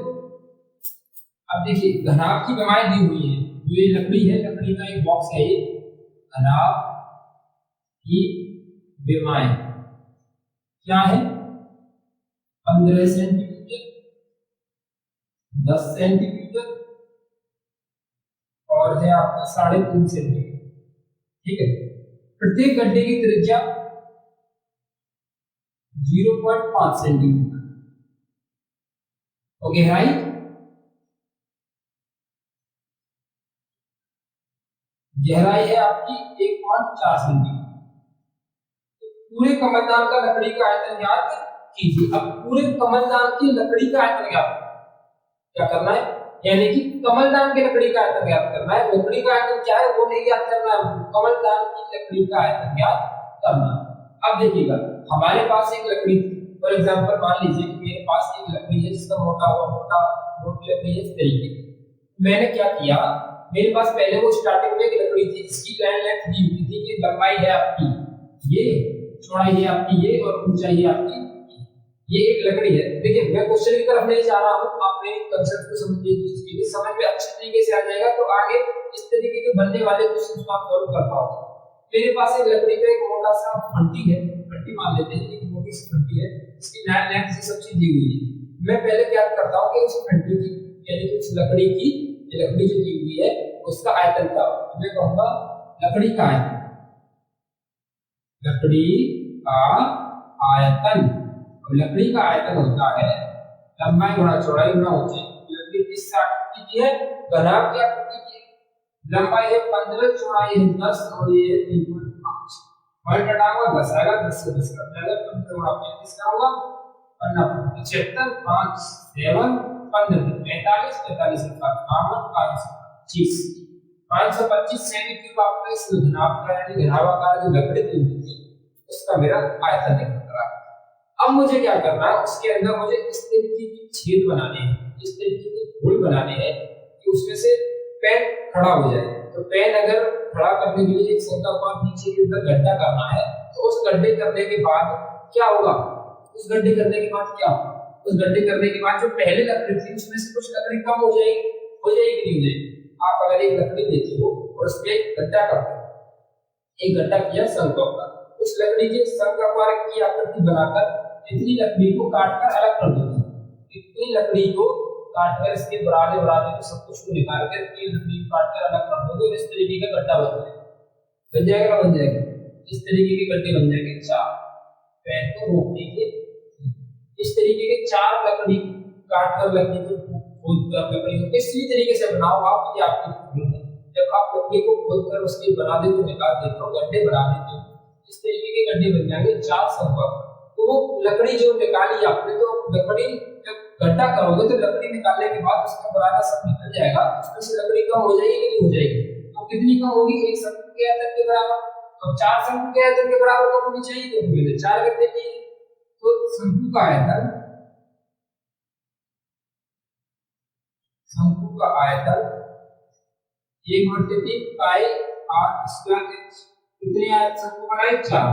अब देखिए घनाभ की विमाएं दी हुई है, जो ये लकड़ी है, लकड़ी का एक बॉक्स है, ये घनाभ की विमाएं क्या है, 15 सेंटीमीटर, 10 सेंटीमीटर और है आपका 3.5 सेंटीमीटर, ठीक है। प्रत्येक गड्ढे की त्रिज्या 0.5 सेंटीमीटर और गहराई 1.4 सेंटीमीटर। पूरे कमलदान का लकड़ी का आयतन ज्ञात कीजिए। अब पूरे कमलदान की लकड़ी का आयतन ज्ञात क्या करना है, यानी कि कमलदान की लकड़ी का आयतन ज्ञात करना है। लकड़ी का आयतन क्या है वो नहीं ज्ञात करना है, कमलदान की लकड़ी का आयतन ज्ञात करना है। अब देखिएगा हमारे पास एक लकड़ी, फॉर एग्जांपल मान लीजिए कि मेरे पास एक लकड़ी है जिसका मोटी लकड़ी है इस तरीके की। मैंने क्या किया, मेरे पास पहले वो स्टार्टिंग में एक लकड़ी थी जिसकी लेंथ दी हुई थी कि लंबाई है आपकी ये, चौड़ाई है आपकी ये और ऊंचाई है आपकी ये एक लकड़ी है। देखिए मैं क्वेश्चन की तरफ नहीं जा रहा हूं, आप मेरे कंसेप्ट को समझने की कोशिश कीजिए, समझ में अच्छे तरीके से आ जाएगा तो आगे इस तरीके के बनने वाले क्वेश्चन को आप सॉल्व कर पाओगे। मेरे पास एक लकड़ी का एक मोटा सा फंटी है, फंटी मान लेते हैं, एक मोटी सी फंटी है, इसकी लेंथ से सब चीज दी हुई है। मैं पहले क्या करता हूं कि उस फंटी की यानी कि उस लकड़ी की, ये लकड़ी जो दी हुई है उसका आयतन का मैं कहूंगा लकड़ी का आयतन, लकड़ी का आयतन। लकड़ी का आयतन होता है लंबाई गुणा चौड़ाई गुणा ऊंचाई। लकड़ी किस आकृति की है, घनाभ की आकृति की है। लंबाई है 15, चौड़ाई है 10 और ये है 3.5। पॉइंट हटाऊंगा 10 आएगा, 10 से 10 कट जाएगा, 15 गुणा 35 का होगा 75, 5 7 15 45 45 25 525 सेमी आपका इस घनाभ का यानी घनाभाकार जो लकड़ी की थी उसका मेरा आयतन निकल रहा है। अब मुझे क्या करना है, उसके अंदर मुझे इस तरीके की छेद बनाने हैं, इस तरीके के होल बनाने हैं कि उसमें से पेन खड़ा हो जाए। तो पेन अगर खड़ा करने के लिए एक शंक्वाकार नीचे के अंदर गड्ढा करना है तो उस गड्ढे करने के बाद क्या होगा, उस गड्ढे करने के बाद क्या होगा, उस गड्ढे करने के बाद जो पहले लकड़ी थी उसमें से कुछ लकड़ी कम हो जाएगी कि नहीं हो जाएगी। आप अगर एक लकड़ी लेते हो और उसमें गड्ढा करते हो, एक गड्ढा किया शंक्वाकार, उस लकड़ी के शंक्वाकार की आकृति बनाकर इतनी लकड़ी को काटकर अलग कर देते हैं, इतनी लकड़ी को काट कर इसके बराबर बराबर सब कुछ को निकाल कर तीन लकड़ी काट कर अलग कर दोगे और इस तरीके का गड्ढा बन जाएगा ना, बन जाएगा। इस तरीके के गड्ढे बन जाएंगे चार पेन को रोकने के। इस तरीके के चार लकड़ी काट कर लकड़ी को खोद कर लकड़ी को इसी तरीके से बनाओ आप, ये आपकी प्रॉब्लम है। जब आप लकड़ी को खोद कर उसके बना देते हो, निकाल देते हो, गड्ढे बना देते हो, इस तरीके के गड्ढे बन जाएंगे चार संपर्क। तो वो लकड़ी जो निकाली आपने, तो लकड़ी जब गड्ढा करोगे तो लकड़ी निकालने के बाद उसका बराबर सब निकल जाएगा, उसमें से लकड़ी कम हो जाएगी कि नहीं हो जाएगी? तो कितनी कम होगी? एक शंकु के आयतन के बराबर। अब चार शंकु के आयतन के बराबर कम होनी चाहिए, तो पहले चार गड्ढे की। तो शंकु का आयतन, शंकु का आयतन 1/3 पाई r स्क्वायर h। कितने आयत शंकु बनाए? चार।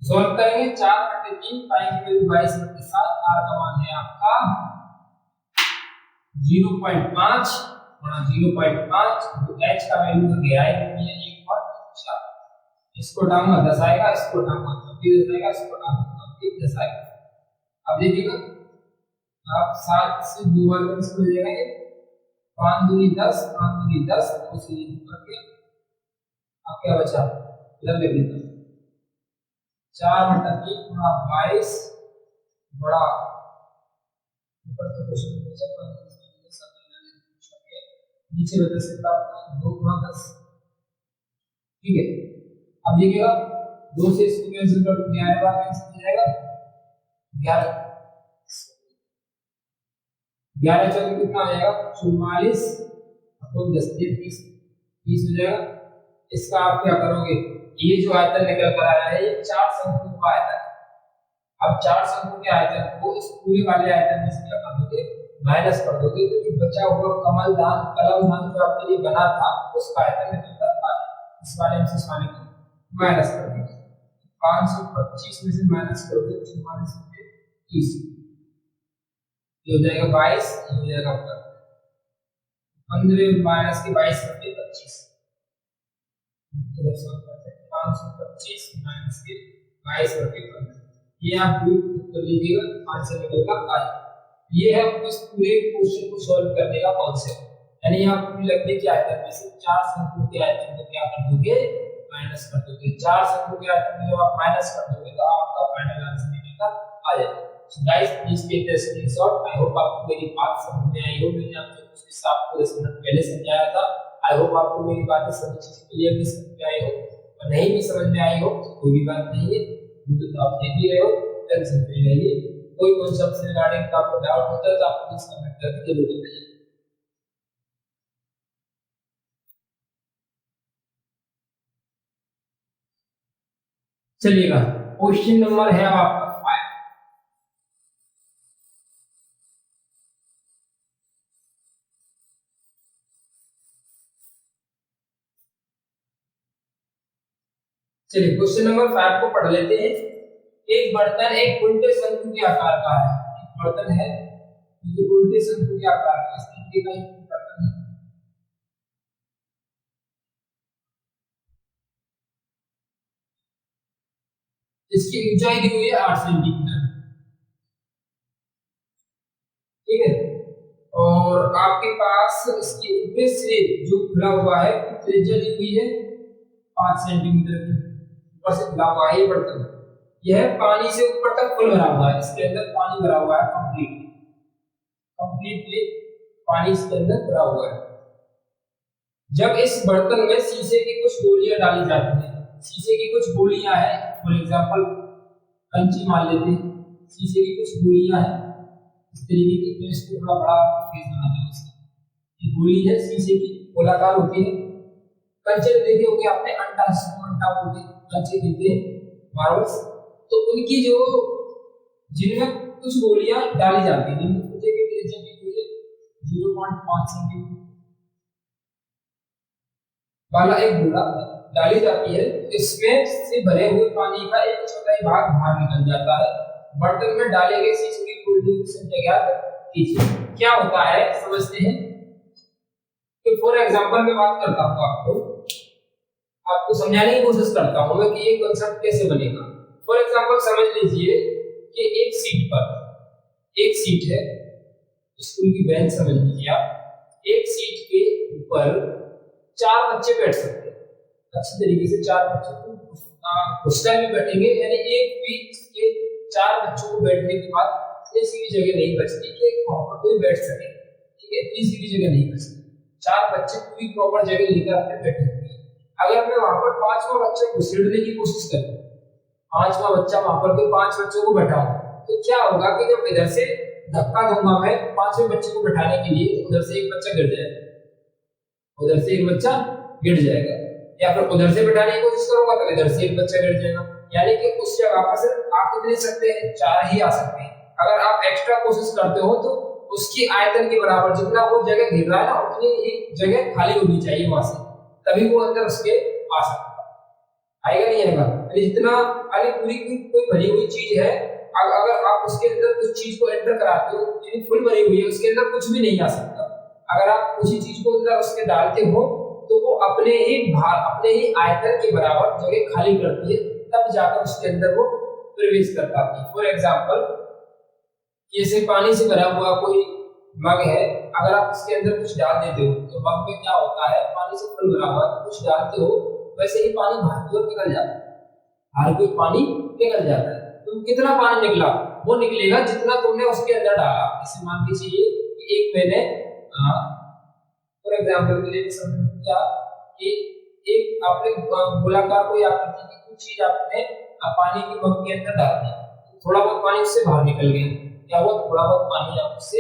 सॉल्व करेंगे 4/3 पाई की वैल्यू 22/7, r का मान है आपका 0.5 गुणा 0.5, तो h का वैल्यू हो गया है कितनी है? 1/4। इसको डालूंगा 10 आएगा, इसको डालूंगा 10 आएगा, इसको डालूंगा 10 आएगा। अब देखिएगा आप 7 से 2 बार कर इसको ले जाएंगे, 5 दूनी 10, 5 दूनी 10, तो से ये करके अब क्या बचा? इधर ले लेते हैं 4/3 गुणा 22 बड़ा ऊपर तो क्वेश्चन में सब नीचे बचा से प्राप्त 2 गुणा 10। ठीक है, अब देखिएगा 2 से इसको कैंसिल कर दिया आएगा, कैंसिल हो जाएगा 11 11 चौके कितना हो जाएगा? 44 अपन 10 से 30 हो जाएगा। इसका आप क्या करोगे? ये जो आयतन निकल कर आया है ये चार शंकु का आयतन है। अब चार शंकु के आयतन को इस पूरे वाले आयतन में से क्या कर दोगे? माइनस कर दोगे, तो जो बचा हुआ कलम दान जो आपके लिए बना था उसका आयतन निकल कर आया। इस वाले में से इस वाले को माइनस कर देंगे, 525 में से माइनस कर दो 30, ये हो जाएगा 22, ये हो जाएगा आपका 15 माइनस के 22 करके 25, 525 माइनस के 22 करके 15, ये आप कर लीजिएगा 5 से निकल कर आए। ये है इस पूरे क्वेश्चन को सॉल्व करने का कॉन्सेप्ट। यानी आप पूरी लकड़ी के आयतन में से चार शंकु के आयतन को क्या कर दोगे? माइनस कर दोगे। चार शंकु के आयतन में जब आप माइनस कर दोगे तो आपका फाइनल आंसर निकल आ जाएगा। So guys, please take the screenshot. I hope आपको मेरी बात समझ में आई हो। मैंने आपको कुछ हिसाब को 10 मिनट पहले समझाया था। I hope आपको मेरी बातें सभी चीजें क्लियर भी समझ में आई हो, और नहीं भी समझ में आई हो तो कोई भी बात नहीं है, वीडियो तो आप देख ही रहे हो, टेंशन फ्री रहिए। कोई कॉन्सेप्ट से रिगार्डिंग का आपको डाउट होता है तो आप प्लीज कमेंट करके जरूर बताइए। चलिएगा, क्वेश्चन नंबर है अब आपका 5। चलिए क्वेश्चन नंबर 5 को पढ़ लेते हैं। एक बर्तन एक उल्टे शंकु के आकार का है। एक बर्तन है जो उल्टे शंकु के आकार का, इस तरीके का एक बर्तन है। इसकी ऊंचाई दी हुई है 8 सेंटीमीटर। ठीक है, और आपके पास इसके ऊपर से जो खुला हुआ है त्रिज्या दी हुई है 5 सेंटीमीटर की, ऊपर से खुला हुआ है ये बर्तन। यह पानी से ऊपर तक फुल भरा हुआ है, इसके अंदर पानी भरा हुआ है कंप्लीटली पानी इसके अंदर भरा हुआ है। जब इस बर्तन में शीशे की कुछ गोलियां डाली जाती हैं, शीशे की कुछ गोलियां हैं, फॉर एग्जांपल कंची मान लेते हैं, शीशे की कुछ गोलियां हैं इस तरीके की, तो इसको थोड़ा बड़ा फेस बनाते हैं। इसकी ये गोली है शीशे की, गोलाकार होती है। कंचे देखे होंगे आपने, अंटा बोलते हैं, कंचे कहते हैं मार्बल्स। तो उनकी जो जिनमें कुछ गोलियां डाली जाती हैं, जिनमें कुछ की त्रिज्या दी हुई है 0.5 सेंटीमीटर वाला एक गोला डाली जाती है, इसमें से भरे हुए पानी का एक चौथाई भाग बाहर निकल जाता है। बर्तन में डाले गए शीशे की गोलियों की संख्या ज्ञात कीजिए। क्या होता है समझते हैं। तो फॉर एग्जांपल मैं बात करता हूँ, आपको समझाने की कोशिश करता हूँ मैं कि ये कांसेप्ट कैसे बनेगा। फॉर एग्जांपल समझ लीजिए कि एक सीट है, स्कूल की बेंच समझ लीजिए आप। एक सीट के ऊपर 4 बच्चे बैठ सकते हैं, अच्छी तरीके से 4 बच्चों को उस टाइम भी बैठेंगे, यानी एक बीच के 4 बच्चों को बैठने के बाद इतनी सी भी जगह नहीं बचती कि वहां पर कोई बैठ सके, ठीक है, इतनी सी भी जगह नहीं बचती। 4 बच्चे पूरी प्रॉपर जगह लेकर अपने बैठे हुए हैं। अगर मैं वहां पर 5वां बच्चा घुसेड़ने की कोशिश करूं, 5वां बच्चा वहां पर के 5 बच्चों को बैठाऊं, तो क्या होगा कि जब इधर से धक्का दूंगा मैं 5वें बच्चे को बैठाने के लिए, तो उधर से एक बच्चा गिर जाएगा, उधर से एक बच्चा गिर जाएगा, या फिर उधर से बैठाने की कोशिश करूंगा तो इधर से एक बच्चा गिर जाएगा, यानी कि उस जगह पर सिर्फ आप कितने सकते हैं, 4 ही आ सकते हैं। अगर आप एक्स्ट्रा कोशिश करते हो तो उसकी आयतन के बराबर जितना वो जगह घेर रहा है ना, उतनी ही जगह खाली होनी चाहिए वहां से, तभी वो अंदर उसके आ सकता है। आएगा नहीं आएगा, यानी जितना अरे पूरी कोई भरी हुई चीज है, अगर आप उसके अंदर कुछ चीज को एंटर कराते हो, यानी फुल भरी हुई है, उसके अंदर कुछ भी नहीं आ सकता। अगर आप उसी चीज को अंदर उसके डालते हो तो वो अपने ही भार, अपने ही आयतन के बराबर जगह खाली करती है, तब जाकर उसके अंदर वो प्रवेश कर पाती है। फॉर एग्जाम्पल, जैसे पानी से भरा हुआ कोई मग है, अगर आप इसके अंदर कुछ डाल देते हो तो मग में क्या होता है, पानी से फुल भरा हुआ कुछ डालते हो, वैसे ही पानी बाहर की ओर निकल जाता है, बाहर की पानी निकल जाता है। तो कितना पानी निकला, वो निकलेगा जितना तुमने उसके अंदर डाला। जैसे मान लीजिए कि एक मैंने फॉर एग्जांपल के लिए समझा कि एक आपने गोलाकार कोई आकृति की कुछ चीज आपने पानी की मग के अंदर डाल दी, थोड़ा बहुत पानी उससे बाहर निकल गया, क्या हुआ, थोड़ा बहुत पानी उससे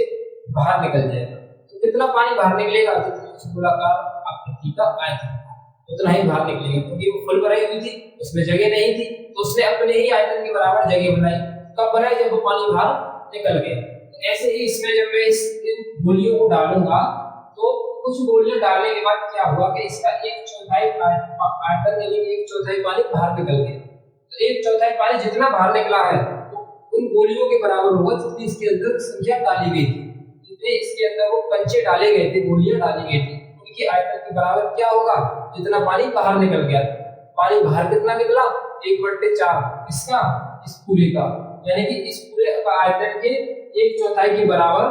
बाहर निकल जाएगा। तो कितना पानी बाहर निकलेगा, जितनी उस गोलाकार आकृति का आयतन उतना ही बाहर निकलेगा, क्योंकि वो फुल भरी हुई थी, उसमें जगह नहीं थी, तो उसने अपने ही आयतन के बराबर जगह बनाई। कब बनाई, जब वो पानी बाहर निकल गया। तो ऐसे ही इसमें जब मैं इस गोलियों को डालूंगा, तो कुछ गोलियां डालने के बाद क्या हुआ कि इसका 1/4 आयतन, यानी 1/4 पानी बाहर निकल गया। तो 1/4 पानी जितना बाहर निकला है वो उन गोलियों के बराबर होगा जितनी इसके अंदर संख्या डाली गई थी, जितने इसके अंदर वो कंचे डाले गए थे, गोलियां डाली गई थी, उनकी आयतन के बराबर क्या होगा, जितना पानी बाहर निकल गया। पानी बाहर कितना निकला, 1/4 इसका, इस पूरे का, यानी कि इस पूरे का आयतन के 1/4 के बराबर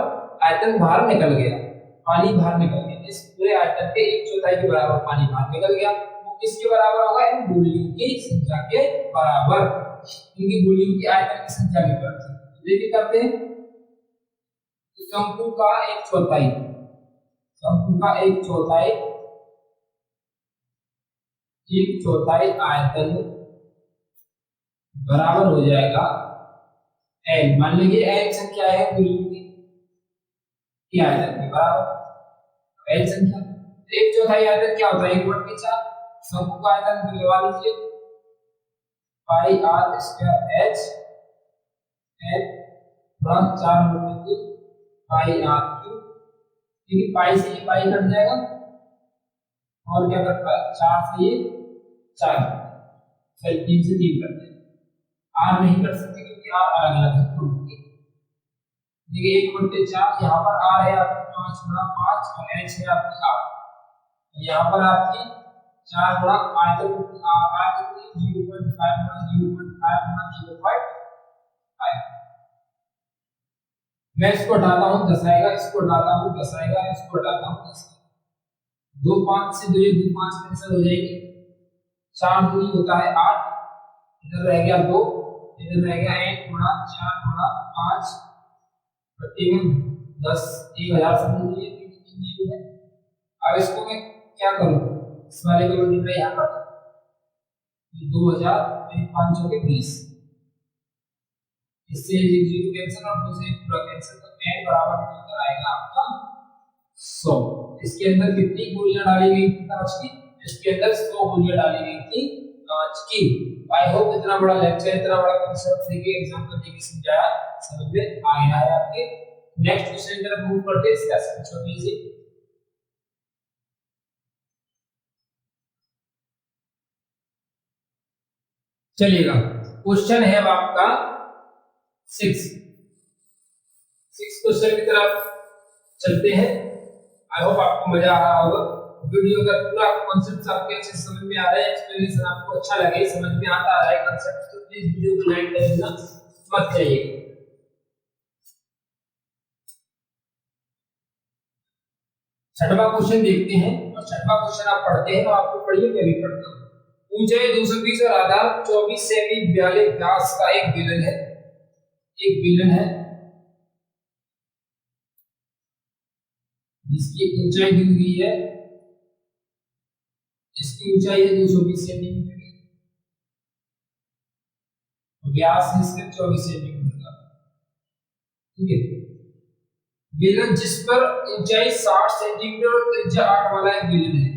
आयतन बाहर निकल गया, पानी बाहर निकल गया। इस पूरे आयतन के 1/4 के बराबर पानी बाहर निकल गया। वो किसके बराबर होगा, इन गोलियों की संख्या के बराबर, क्योंकि गोलियों की आयतन की संख्या के बराबर। देखिए करते हैं, शंकु का 1/4, शंकु का 1/4, 1/4 आयतन बराबर हो जाएगा एल। मान लीजिए एल संख्या है गोलियों की आयतन के बराबर एल संख्या। 1/4 आयतन क्या होता है, 1/4। शंकु का आयतन निकलवा लीजिए, pi r square h l plus 4/3 pi r cube, क्योंकि पाई से ये पाई कट जाएगा और क्या करता है, 4 से ये 4, फिर 3 से 3 करते हैं। आर नहीं कर सकते क्योंकि आर अलग अलग है। देखिए 1/4 यहाँ पर आर है आपकी 5/5 और एच है आपकी 8, यहाँ पर आपकी 4 गुणा आयतन आर कितनी 0.5 गुणा 0.5 गुणा 0.5। मैं इसको हटाता हूँ 10 आएगा, इसको हटाता हूँ 10 आएगा, इसको हटाता हूँ 10। 2 5 से 2 2 5 कैंसिल हो जाएगी, 4 दूनी होता है 8, इधर रह गया 2, इधर रह गया 1 गुणा 4 गुणा 5 प्रतिवन 10, 1000 समझ लीजिए। अब इसको मैं क्या करूं, इस वाले को मल्टीप्लाई यहाँ कर 2000 500 के 20, इससे 0 कैंसिल और 2 से पूरा कैंसिल, तो n बराबर निकल आएगा आपका 100। इसके अंदर कितनी गोलियां डाली गई थी कांच की, इसके अंदर 100 गोलियां डाली गई थी कांच की। आई होप इतना बड़ा लेक्चर, इतना बड़ा कांसेप्ट देखिए एग्जांपल देके समझाया, समझ में आ गया है आपके। नेक्स्ट क्वेश्चन की तरफ मूव करते हैं, इसका आंसर छोटी सी चलिएगा। क्वेश्चन है अब आपका 6 क्वेश्चन की तरफ चलते हैं। आई होप आपको मजा आ रहा होगा। वीडियो का पूरा कॉन्सेप्ट आपके अच्छे से समझ में आ रहा है, एक्सप्लेनेशन आपको अच्छा लगे, समझ में आता है कॉन्सेप्ट, तो प्लीज वीडियो को लाइक कर देना मत जाइए। छठवां क्वेश्चन देखते हैं, और छठवां क्वेश्चन आप पढ़ते हैं, आपको पढ़िए, मैं भी पढ़ता हूँ। ऊंचाई 220 और आधार 24 सेमी 42 व्यास का एक बेलन है, एक बेलन है जिसकी ऊंचाई दी हुई है, इसकी ऊंचाई है 220 सेंटीमीटर, व्यास है इसका 24 सेंटीमीटर का, ठीक है। बेलन जिस पर ऊंचाई 60 सेंटीमीटर और त्रिज्या 8 वाला एक बेलन है,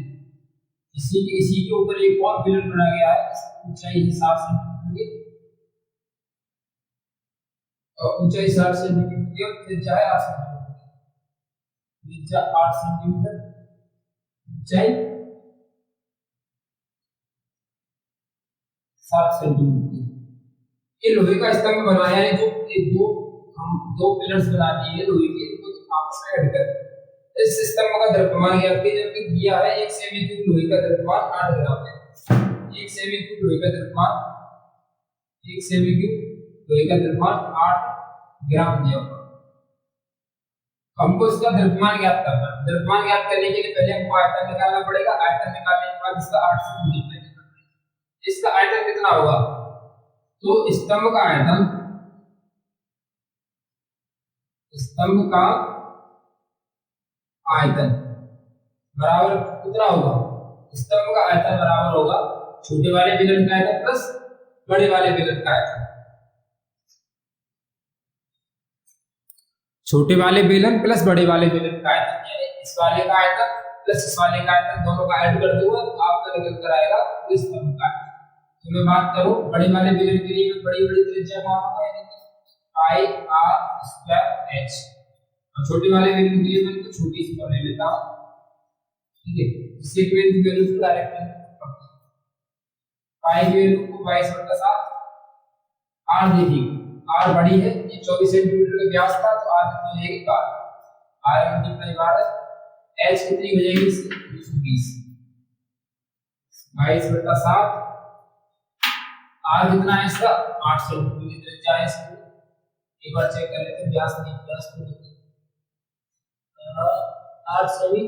इसी के ऊपर एक और बेलन बनाया गया है, इसकी ऊंचाई 60 सेंटीमीटर की, और ऊंचाई 60 सेंटीमीटर की और त्रिज्या है 8 सेंटीमीटर, त्रिज्या 8 सेंटीमीटर, ऊंचाई 60 सेंटीमीटर। ये लोहे का स्तंभ बनाया है, जो दो पिलर्स बना दिए लोहे के, तो आपस में हटकर इस स्तंभ का द्रव्यमान ज्ञात कीजिए, जबकि दिया है 1 सेमी क्यूब लोहे का द्रव्यमान 8 ग्राम है। 1 सेमी क्यूब लोहे का द्रव्यमान 1 सेमी क्यूब लोहे का द्रव्यमान 8 ग्राम दिया हुआ। हमको इसका द्रव्यमान ज्ञात करना है। द्रव्यमान ज्ञात करने के लिए पहले हमको आयतन निकालना पड़ेगा। आयतन निकालने के बाद इसका 8 से मल्टीप्लाई करना है। इसका आयतन कितना होगा? तो स्तंभ का आयतन, स्तंभ का आयतन बराबर कितना होगा? स्तंभ का आयतन बराबर होगा छोटे वाले बेलन का आयतन प्लस बड़े वाले बेलन का आयतन। छोटे वाले बेलन प्लस बड़े वाले बेलन का आयतन, यानी इस वाले का आयतन प्लस इस वाले का आयतन, दोनों का ऐड कर दूंगा तो आपका निकल कर आएगा स्तंभ का आयतन। तो मैं बात करूं बड़े वाले बेलन के लिए, मैं बड़ी बड़ी त्रिज्या मापूंगा, यानी पाई आर स्क्वायर एच, और छोटे वाले बेलन के लिए मैं तो छोटी सी ले लेता हूं, ठीक है, जिससे कि मैं वैल्यू को डायरेक्टली पाई की वैल्यू को 22/7 आर देखिए, आर बड़ी है, ये 24 सेंटीमीटर का व्यास था, तो आर कितनी हो जाएगी? आर मल्टीप्लाई बार एच कितनी हो जाएगी? 220 22/7। आर कितना है इसका? 8 सेंटीमीटर की त्रिज्या है इसकी। एक बार चेक कर लेते हैं, व्यास नहीं, व्यास को 8 सेमी,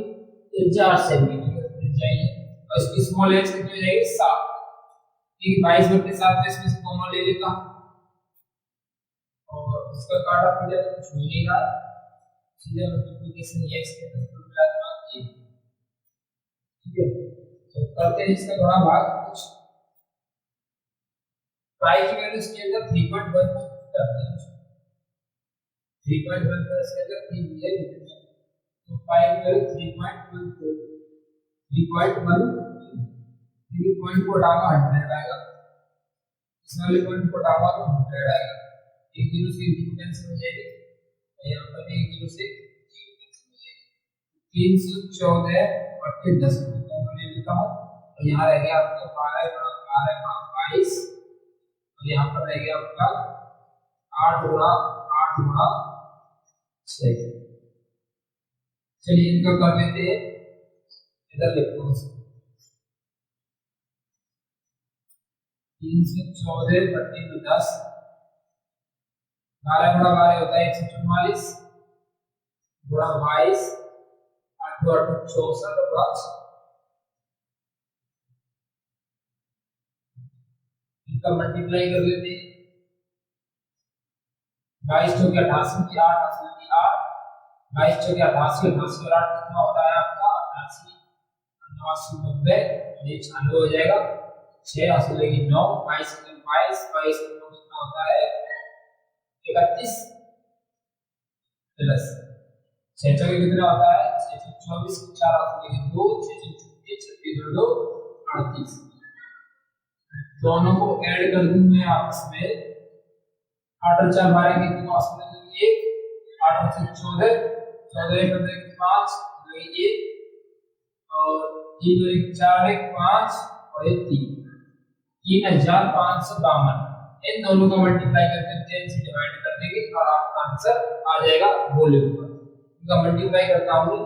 त्रिज्या 8 सेंटीमीटर त्रिज्या है, और इसकी स्मॉल एच कितनी हो जाएगी? 7। ठीक है, 22/7 में इसमें से कॉमन ले लेता हूं, और इसका काटा मुझे कुछ मिल नहीं रहा, सीधे मल्टीप्लिकेशन x के अंदर मिला ये, ठीक है। तो करते हैं इसका बड़ा भाग, कुछ पाई की वैल्यू इसके अंदर 3.1 करते हैं, 3.1 पर इसके अंदर 3 है, तो पाई की वैल्यू 3.14, 3 पॉइंट को हटाऊंगा 100 आएगा, इस वाले पॉइंट को हटाऊंगा तो 100 आएगा। एक जीरो से जीरो कैंसिल हो जाएगी, यहाँ पर एक जीरो से जीरो कैंसिल हो जाएगी। 314 और 10 को ले लेता हूँ, और यहाँ रह गया आपका 12 और यहाँ पर रह गया आपका 8 गुणा 6। चलिए इनका कर लेते हैं, इधर लिखता हूँ 314 बटे 10, 12 गुणा 12 होता है 144 गुणा 22, 8 8 64 गुणा, इनका मल्टीप्लाई कर लेते हैं। 22 चौके 88 की 8 80 की 8, 22 चौके 88 88 और 8 कितना होता है आपका? 88 89 90, ये 96 हो जाएगा। 6 80 लगी 9, 22 22 22 9 कितना होता है? 31 प्लस 6 चौके कितना होता है? 624, 4 80 लगी 2, 6 36 36 2 38, दोनों को ऐड कर दूं मैं आपस में, 8 और 4 12 की तीनों आपस में लगी 1, 8 और 14 14 1 15 की 5 लगी 1, और 3 और 1 4 1 5 और 1 3, 3552। इन दोनों को मल्टीप्लाई करके 10 से डिवाइड कर देंगे और आपका आंसर आ जाएगा वॉल्यूम पर। इनका मल्टीप्लाई करता हूं,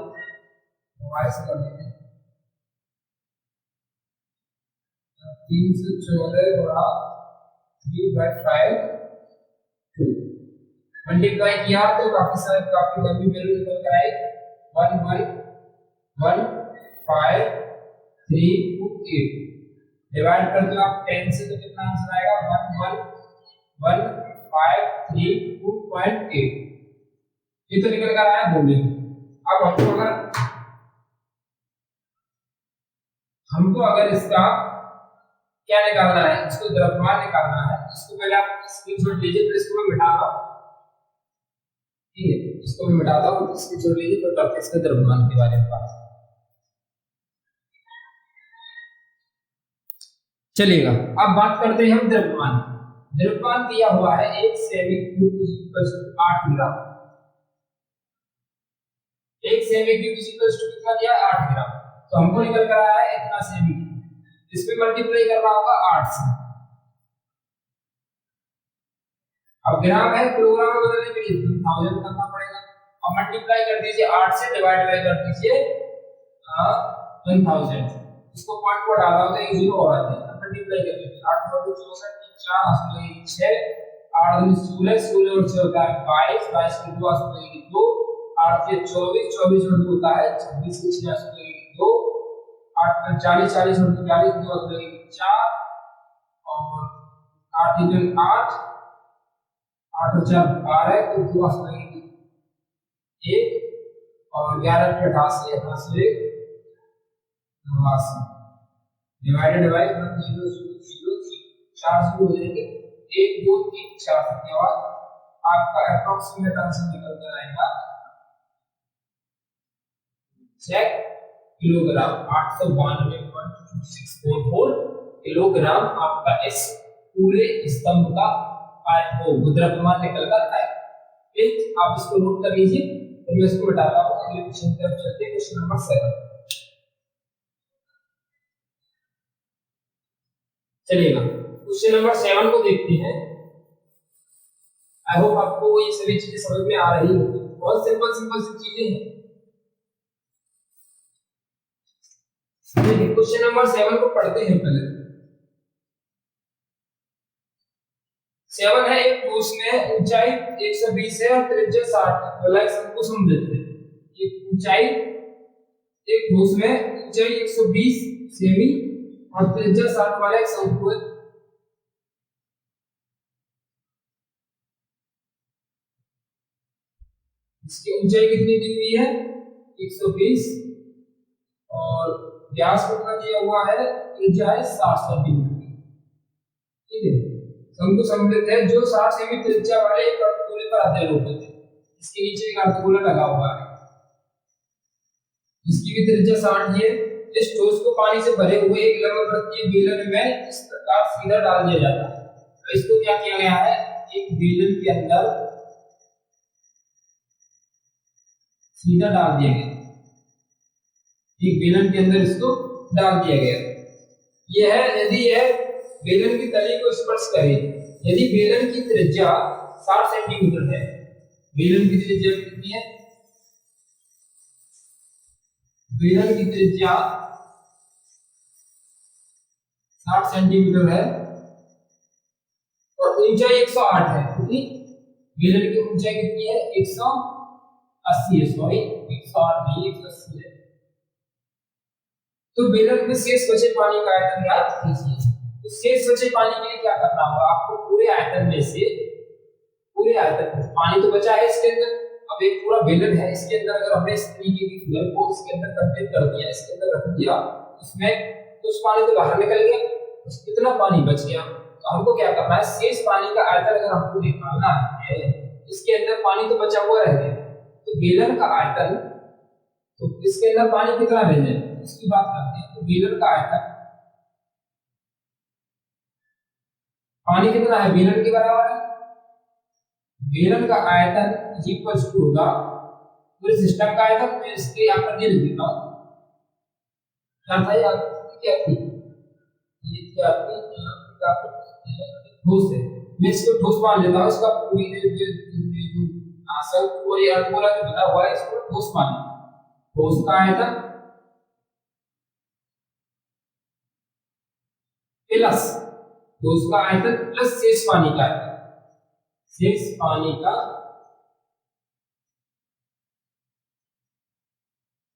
मोबाइल से कर देते हैं। 314 गुणा 3/5 2 मल्टीप्लाई किया तो काफी लंबी वैल्यू निकल कर आई 11 1532 डिवाइड करते हो आप 10 से तो कितना आंसर आएगा 11153.8। ये तो निकल कर आया वॉल्यूम। अब हमको अगर इसका क्या निकालना है, इसको द्रव्यमान निकालना है। इसको पहले आप स्क्रीनशॉट लीजिए, फिर इसको मैं मिटा दो, ठीक है, इसको मैं मिटा दो, स्क्रीनशॉट लीजिए, फिर करते हैं इसके द्रव्यमान के बारे में बात। चलिएगा, अब बात करते हैं हम द्रव्यमान। द्रव्यमान दिया हुआ है 1 semi cube equals to 8 gram. 1 semi cube equals to कितना दिया है 8 ग्राम। तो हमको निकल कर आया है इतना सेमी क्यूब, इस पे मल्टीप्लाई करना होगा 8 से। अब ग्राम है, किलोग्राम में बदलने के लिए 1000 करना पड़ेगा। अब मल्टीप्लाई कर दीजिए 8 से, डिवाइड बाय कर दीजिए 1000। इसको पॉइंट को डाला तो एक जीरो और आ जाएगा। मल्टीप्लाई कर दीजिए 8 × 2 = 4 6 8 × 16 16 और 6 होता है 22 22 के 2 2 8 के 24 24 और 2 होता है 26 के 6 2 8 के 40 40 और 40 2 4 और 8 के 8 8 और 4 12 तो 2 1 और 11 के 88 88 89 डिवाइडेड बाय 0 0 0 4 0 हो जाएंगे 1 2 3 4 के बाद आपका अप्रोक्सीमेट आंसर निकल कर आएगा। चेक किलोग्राम 892.2644 किलोग्राम आपका इस पूरे स्तंभ का द्रव्यमान निकल कर आएगा। ठीक, आप इसको नोट कर लीजिए, तो मैं इसको मिटा रहा हूं। अगले क्वेश्चन की तरफ चलते हैं, क्वेश्चन नंबर 7। चलिएगा, क्वेश्चन नंबर 7 को देखते हैं। आई होप आपको ये सभी चीजें समझ में आ रही होंगी। बहुत सिंपल सिंपल सी चीजें हैं। क्वेश्चन नंबर 7 को पढ़ते हैं पहले। 7 है, एक ठोस में ऊंचाई 120 है और त्रिज्या 60 है। पहला शंकु समझ लेते हैं। ये ऊंचाई, एक ठोस में ऊंचाई 120 सेमी और त्रिज्या 60 वाला एक शंकु है। इसकी ऊंचाई कितनी दी हुई है 120 और व्यास कितना दिया हुआ है, त्रिज्या है 60 सेंटीमीटर। ठीक है, शंकु सममित है जो 60 सेमी त्रिज्या वाले एक अर्धगोले पर अध्यारोपित है। इसके नीचे एक अर्धगोला लगा हुआ है, जिसकी भी त्रिज्या 60 है। इस ठोस को पानी से भरे हुए एक लंबवृत्तीय बेलन में इस प्रकार सीधा डाल दिया जाता है। तो इसको क्या किया गया है, एक बेलन के अंदर सीधा डाल दिया गया, एक बेलन के अंदर इसको डाल दिया गया। यह है, यदि यह बेलन की तली को स्पर्श करे, यदि बेलन की त्रिज्या 60 सेंटीमीटर है, बेलन की त्रिज्या कितनी है, बेलन की त्रिज्या 60 सेंटीमीटर है और ऊंचाई 108 है। कितनी, बेलन की ऊंचाई कितनी है 180 है, सॉरी 108 नहीं 180 है। तो बेलन में शेष बचे पानी का आयतन ज्ञात कीजिए। तो शेष बचे पानी के लिए क्या करना होगा आपको, पूरे आयतन में से, पूरे आयतन में पानी तो बचा है इसके अंदर। अब एक पूरा बेलन है, इसके अंदर अगर हमने इस तरीके की फिगर को इसके अंदर कंटेन कर दिया, इसके अंदर रख दिया, इसमें तो उस पानी तो बाहर निकल गया, बस कितना पानी बच गया। तो हमको क्या करना है, शेष पानी का आयतन अगर हमको निकालना है, इसके अंदर पानी तो बचा हुआ रह गया, तो बेलन का आयतन, तो इसके अंदर पानी कितना रह जाए इसकी बात करते हैं। तो बेलन का आयतन, पानी कितना है बेलन के बराबर है, बेलन का आयतन इक्वल्स टू होगा पूरे सिस्टम का आयतन। मैं इसके यहां पर लिख देता हूं, क्या था यार, क्या थी ये, क्या थी ठोस है, मैं इसको ठोस मान लेता हूं। इसका पूरी जो आंसर और ये अर्धगोला जो बना हुआ है इसको ठोस मान, ठोस का आयतन प्लस ठोस का आयतन प्लस शेष पानी का आयतन, शेष पानी का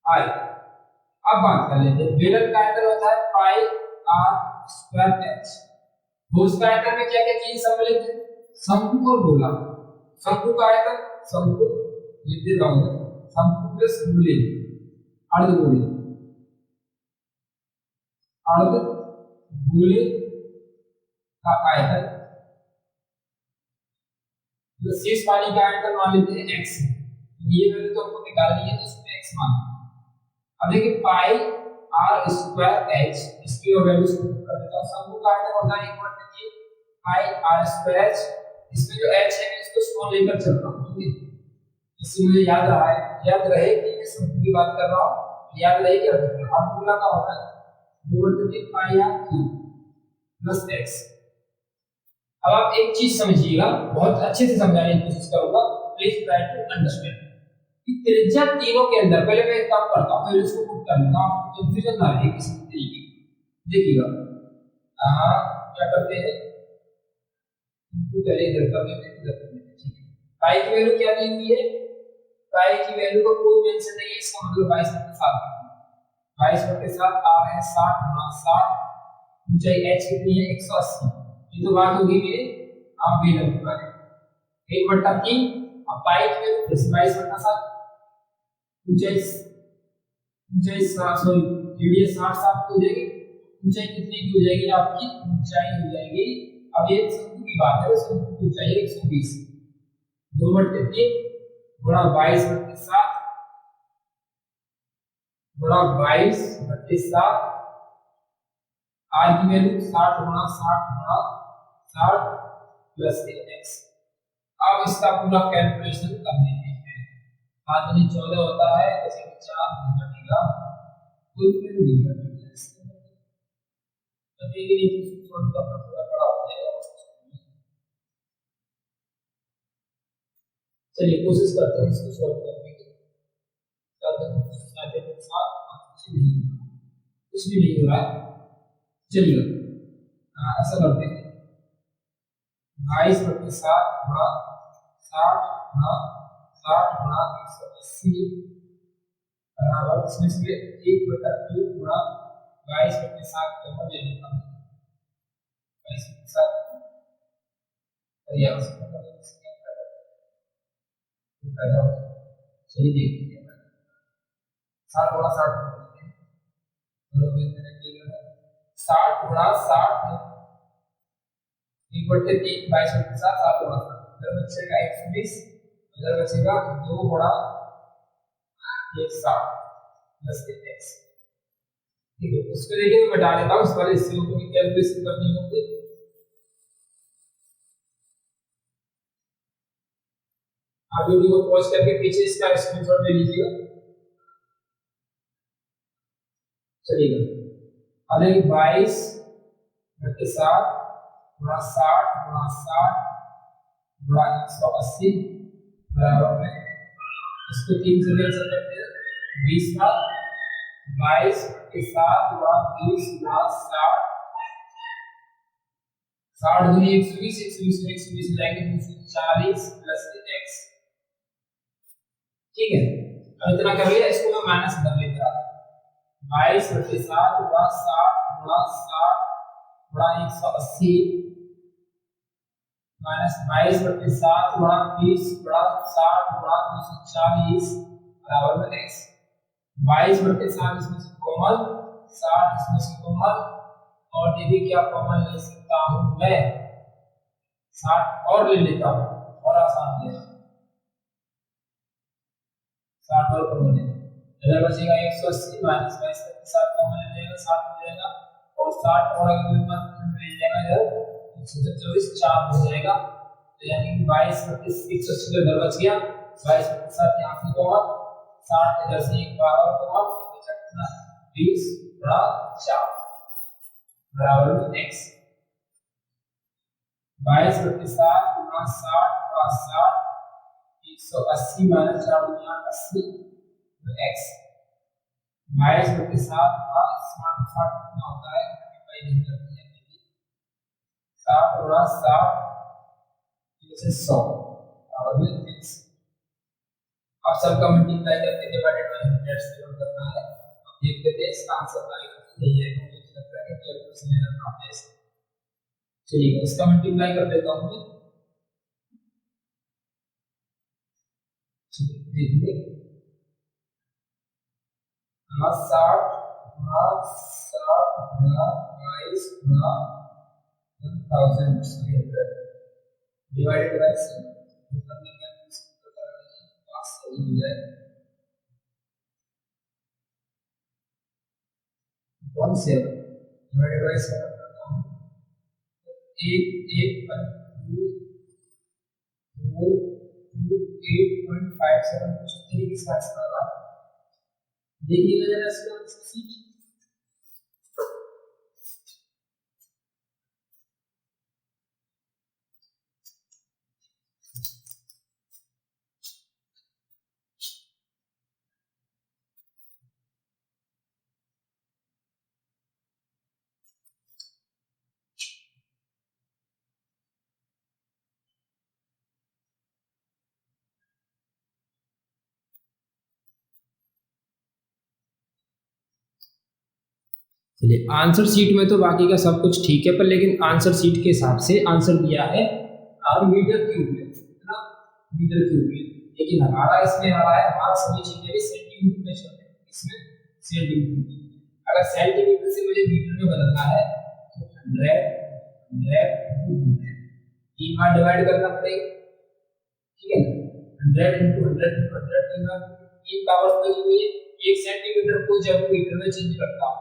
आयतन। अब बात कर लेते हैं बेलन का आयतन होता है पाई आर स्क्वायर एच। ठोस का आयतन में क्या क्या चीज सम्मिलित है? शंकु और गोला। शंकु का आयतन, शंकु लिख देता हूं, शंकु प्लस गोले, अर्धगोले, अर्धगोले का आयतन तो शेष पानी का आयतन मान लेते हैं x। ये वैल्यू तो हमको निकालनी है तो इसमें x मान। अब देखिए पाई आर स्क्वायर एच, इसकी वैल्यू कर देता हूं। शंकु का आयतन होता है 1/3 पाई आर स्क्वायर एच। इसमें जो h है मैं इसको स्मॉल लेकर चल रहा हूं, ठीक है। इससे मुझे याद रहे कि मैं शंकु की बात कर रहा हूं, याद रहे कि अर्धगोला का होता है 2/3 पाई आर क्यूब प्लस x। अब आप एक चीज समझिएगा, बहुत अच्छे से समझाने की कोशिश करूंगा, प्लीज ट्राई टू अंडरस्टैंड कि त्रिज्या तीनों के अंदर, पहले मैं एक काम करता हूं, पहले इसको पुट कर लेता हूं, आपको कंफ्यूजन ना रहे किसी तरीके की। देखिएगा क्या करते हैं, इनको पहले इधर कर लेते हैं, ठीक है। पाई की वैल्यू क्या दी हुई है? पाई की वैल्यू का कोई मेंशन नहीं है, इसका मतलब 22/7। 22/7 आर है 60 गुणा 60, ऊंचाई h कितनी है 180। ये तो बात होगी मेरे आप बेलन के बारे में। 1/3 अब पाई की वैल्यू फिर 22/7, ऊंचाई ऊंचाई 60, सॉरी रेडियस 60 हो जाएगी। ऊंचाई कितनी की हो जाएगी? आपकी ऊंचाई हो जाएगी, अब ये शंकु की बात है, शंकु की ऊंचाई 120। 2/3 गुणा 22/7 गुणा 22/7, आर की वैल्यू 60 गुणा 60 गुणा 60 प्लस x। अब इसका पूरा कैलकुलेशन कर लेते हैं। 7 दूनी 14 होता है, इसे 4 घटेगा, कुल वैल्यू नहीं घटेगी, घटेगी नहीं तो सॉल्व करना थोड़ा बड़ा हो जाएगा। चलिए कोशिश करते हैं इसको सॉल्व करने की। कुछ भी नहीं हो रहा है, चलिए ऐसा करते हैं 22/7 गुणा 60 गुणा 60 गुणा 180 बराबर, इसमें से 1/3 गुणा 22/7 कॉमन ले लेता हूं। 22/7 या उसका फायदा हो, सही देखिए 60 गुणा 60 करते हैं, बराबर करेंगे 60 गुणा 60 1/3 22/7 7 गुणा 7, इधर बचेगा 120, इधर बचेगा 2 गुणा 160 प्लस x। ठीक है, उसको देखिए मैं बता देता हूं, इस वाले हिस्से को भी कैलकुलेशन करनी होगी। आप वीडियो को पॉज करके पीछे इसका स्क्रीनशॉट ले लीजिएगा, चलिएगा। अरे 22/7 गुणा 60 गुणा 60 गुणा 180 बराबर में, इसको 3 से ले सकते हैं 20 का 22/7 गुणा 20 गुणा 60, 60 दूनी 120, 120 में 120 जाएंगे 240 प्लस x। ठीक है, अब इतना कर लिया, इसको मैं माइनस कर लेता। 22/7 गुणा 60 गुणा 60 गुणा 180 माइनस 22/7 गुणा 20 गुणा 60 गुणा 240 बराबर में x। 22/7 इसमें से कॉमन, 60 इसमें से कॉमन, और देखिए क्या कॉमन ले सकता हूं मैं, 60 और ले लेता हूं और आसान है, 60 और कॉमन है, इधर बचेगा 180 माइनस 22/7 कॉमन ले जाएगा 60 हो जाएगा, और 60 और अगर ले जाएगा इधर 124 4 हो जाएगा, तो यानी 22/180 का इधर बच गया, 22/7 यहाँ से कॉमन, 60 इधर से एक बार और कॉमन, तो कितना 20 गुणा 4 बराबर में x। 22/7 गुणा 60 गुणा 60 180 माइनस 4 गुणा 80 तो x। 22/7 गुणा 60 कितना होता है 60 गुणा 60 से 100 बराबर में x। अब सबका मल्टीप्लाई करके डिवाइडेड बाय 100 से करना है, देखते थे इसका आंसर आएगा यही है, मुझे लगता है कि कैलकुलेशन एरर ना है इसमें। चलिए इसका मल्टीप्लाई कर देता हूँ मैं, देखिए 60 डिवाइडेड बाय 7 मतलब में क्या इसको पता है 5 सही हो जाए 17 डिवाइडेड बाय 7 करता हूँ 8.57 कुछ तरीके से आंसर आ रहा है। देखिएगा जरा इसका सीट चलिए आंसर शीट में तो बाकी का सब कुछ ठीक है, पर लेकिन आंसर शीट के हिसाब से आंसर दिया है मीटर क्यूब में, है ना, मीटर क्यूब में, लेकिन हमारा इसमें आ रहा है हमारा सभी चीजें भी सेंटीमीटर में चल रही है, इसमें सेंटीमीटर। अगर सेंटीमीटर से मुझे मीटर में बदलना है तो 100 तीन बार डिवाइड करना पड़ेगा, ठीक है ना, 100 into 100 into 100 तीन बार, तीन पावर बची हुई है। 1 सेंटीमीटर को जब मीटर में चेंज करता हूं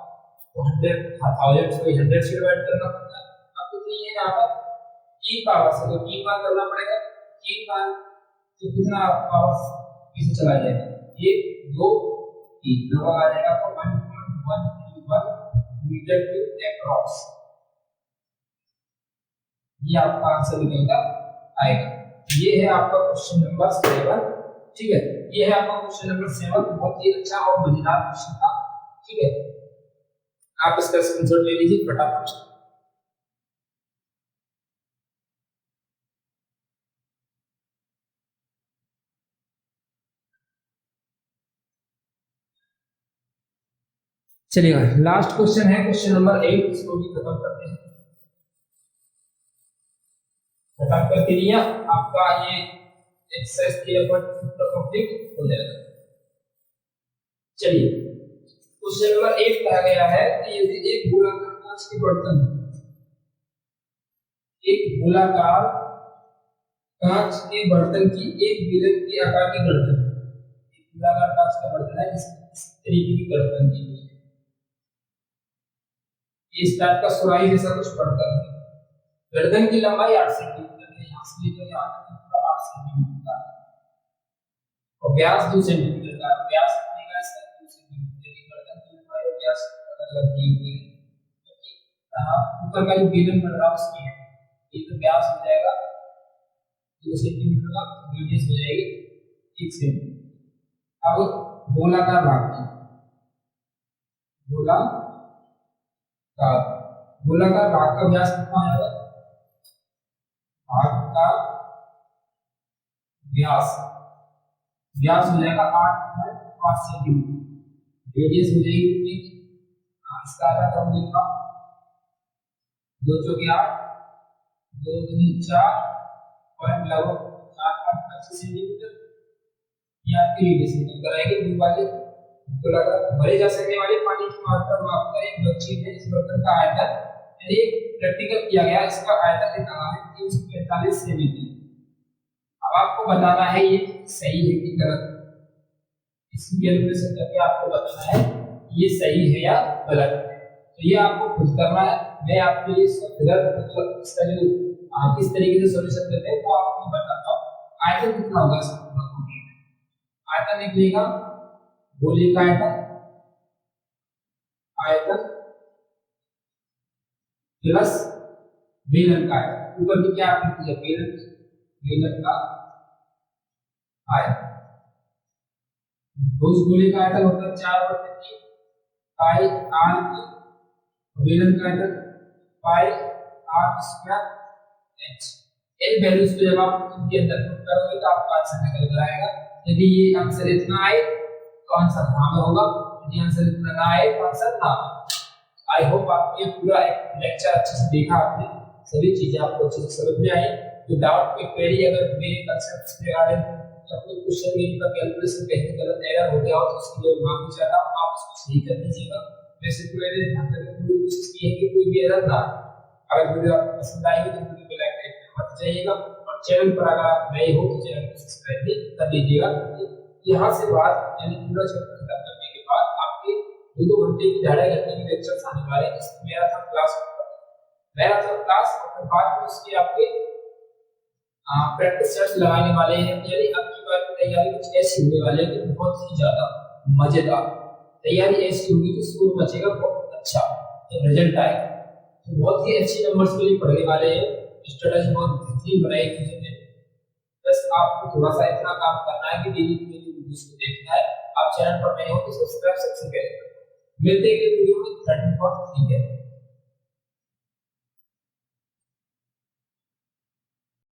तो 100 को 100 से डिवाइड करना पड़ता है। अब कितनी है यहाँ पर 3 पावर से, तो 3 बार करना पड़ेगा, 3 बार तो कितना पावर पीछे चला जाएगा, ये 2 3 नंबर आ जाएगा आपको 1.131 मीटर क्यूब एप्रॉक्स, ये आपका आंसर निकलता आएगा। ये है आपका क्वेश्चन नंबर 7, ठीक है, ये है आपका क्वेश्चन नंबर 7, बहुत ही अच्छा और मजेदार क्वेश्चन था, ठीक है, आप इसका स्क्रीनशॉट ले लीजिए फटाफट। चलिए लास्ट क्वेश्चन है क्वेश्चन नंबर 8, इसको भी खत्म करते हैं। खत्म करके लिया आपका ये एक्सरसाइज के पूरा कंप्लीट हो जाएगा। चलिए क्वेश्चन नंबर 8 कहा गया है कि यदि एक गोलाकार कांच के बर्तन, एक गोलाकार कांच के बर्तन की एक बेलन के आकार की गर्दन है, एक गोलाकार कांच का बर्तन है इस तरीके की गर्दन की, इस टाइप का सुराही जैसा कुछ बर्तन है, गर्दन की लंबाई 8 सेंटीमीटर है, यहाँ से लेकर यहाँ तक पूरा 8 सेंटीमीटर का है और व्यास 2 सेंटीमीटर का, व्यास कितने का इसका 2 सेंटीमीटर, यानी गर्दन की लंबाई और व्यास अलग दी हुई है, क्योंकि ऊपर का जो बेलन बन रहा है उसकी है, ये तो व्यास हो जाएगा 2 सेंटीमीटर का, रेडियस हो जाएगी 1 सेंटीमीटर। अब गोलाकार भाग की, गोलाकार भाग का व्यास कितना आएगा, भाग का व्यास हो जाएगा 8.5 सेंटीमीटर, रेडियस हो जाएगी कितनी, इसका आधा कम लिखा 2 चौके 8 2 दूनी 4 पॉइंट लगभग 4.25 सेंटीमीटर, ये आपकी रेडियस निकल कर आएगी। दूर वाले तो लगा भरे जा सकने वाले पानी की मात्रा मापकर एक बच्ची ने इस बर्तन का आयतन, यानी प्रैक्टिकल किया गया, इसका आयतन निकाला है 345 सेमी। अब आपको बताना है ये सही है कि गलत, इसकी कैलकुलेशन करके आपको बताना है ये सही है या गलत, तो ये आपको खुद करना है। मैं आपको ये फिगर मतलब इसका जो आप किस तरीके से सॉल्यूशन करते हैं वो आपको बताता हूँ। आयतन कितना होगा इसका पूरा कंप्लीट, आयतन निकलेगा गोले का आयतन प्लस बेलन का आयतन, ऊपर भी क्या आपने किया बेलन का आयतन, उस गोले का आयतन होता है 4/3 पाई आर की, बेलन का आयतन पाई आर स्क्वायर एच। इन वैल्यूज को जब आप इनके अंदर पुट करोगे तो आपका आंसर निकल कर आएगा। यदि ये आंसर इतना आए तो आंसर हाँ में होगा, यदि आंसर इतना ना आए तो आंसर ना। आई होप आपको ये पूरा एक लेक्चर अच्छे से देखा, आपने सभी चीजें आपको अच्छे से समझ में आई। तो डाउट में क्वेरी अगर मेरे कंसेप्ट के बारे में या कोई क्वेश्चन में इनका कैलकुलेशन कहीं गलत एरर हो गया हो तो उसके लिए माफी चाहता हूँ, आप इसको सही कर दीजिएगा। वैसे तो मैंने ध्यान रखने की कोशिश की है कि कोई भी एरर ना आए। अगर वीडियो आपको पसंद आई तो वीडियो को लाइक करके मत जाइएगा, और चैनल पर अगर आप नए हो तो चैनल को सब्सक्राइब भी कर लीजिएगा। यहाँ से बाद यानी पूरा चैप्टर खत्म करने के बाद आपके 2 घंटे की 2.5 घंटे की लेक्चर्स आने वाले हैं। इसमें मैराथन क्लास और बाद में उसके आपके प्रैक्टिस सेट्स लगाने वाले हैं। यानी आपकी बार की तैयारी कुछ ऐसी होने वाली है कि बहुत ही ज्यादा मजेदार तैयारी ऐसी होगी कि स्कोर बचेगा बहुत अच्छा, जब रिजल्ट आएगा तो बहुत ही अच्छे नंबर्स के लिए पढ़ने वाले हैं। स्ट्रेटजी बहुत बेहतरीन बनाई थी हमने। बस आपको थोड़ा सा इतना काम करना है कि डेली डेली वीडियोस को देखना है। आप चैनल पर नए हो तो सब्सक्राइब सबसे पहले मिलते हैं अगले वीडियो में। 13 है।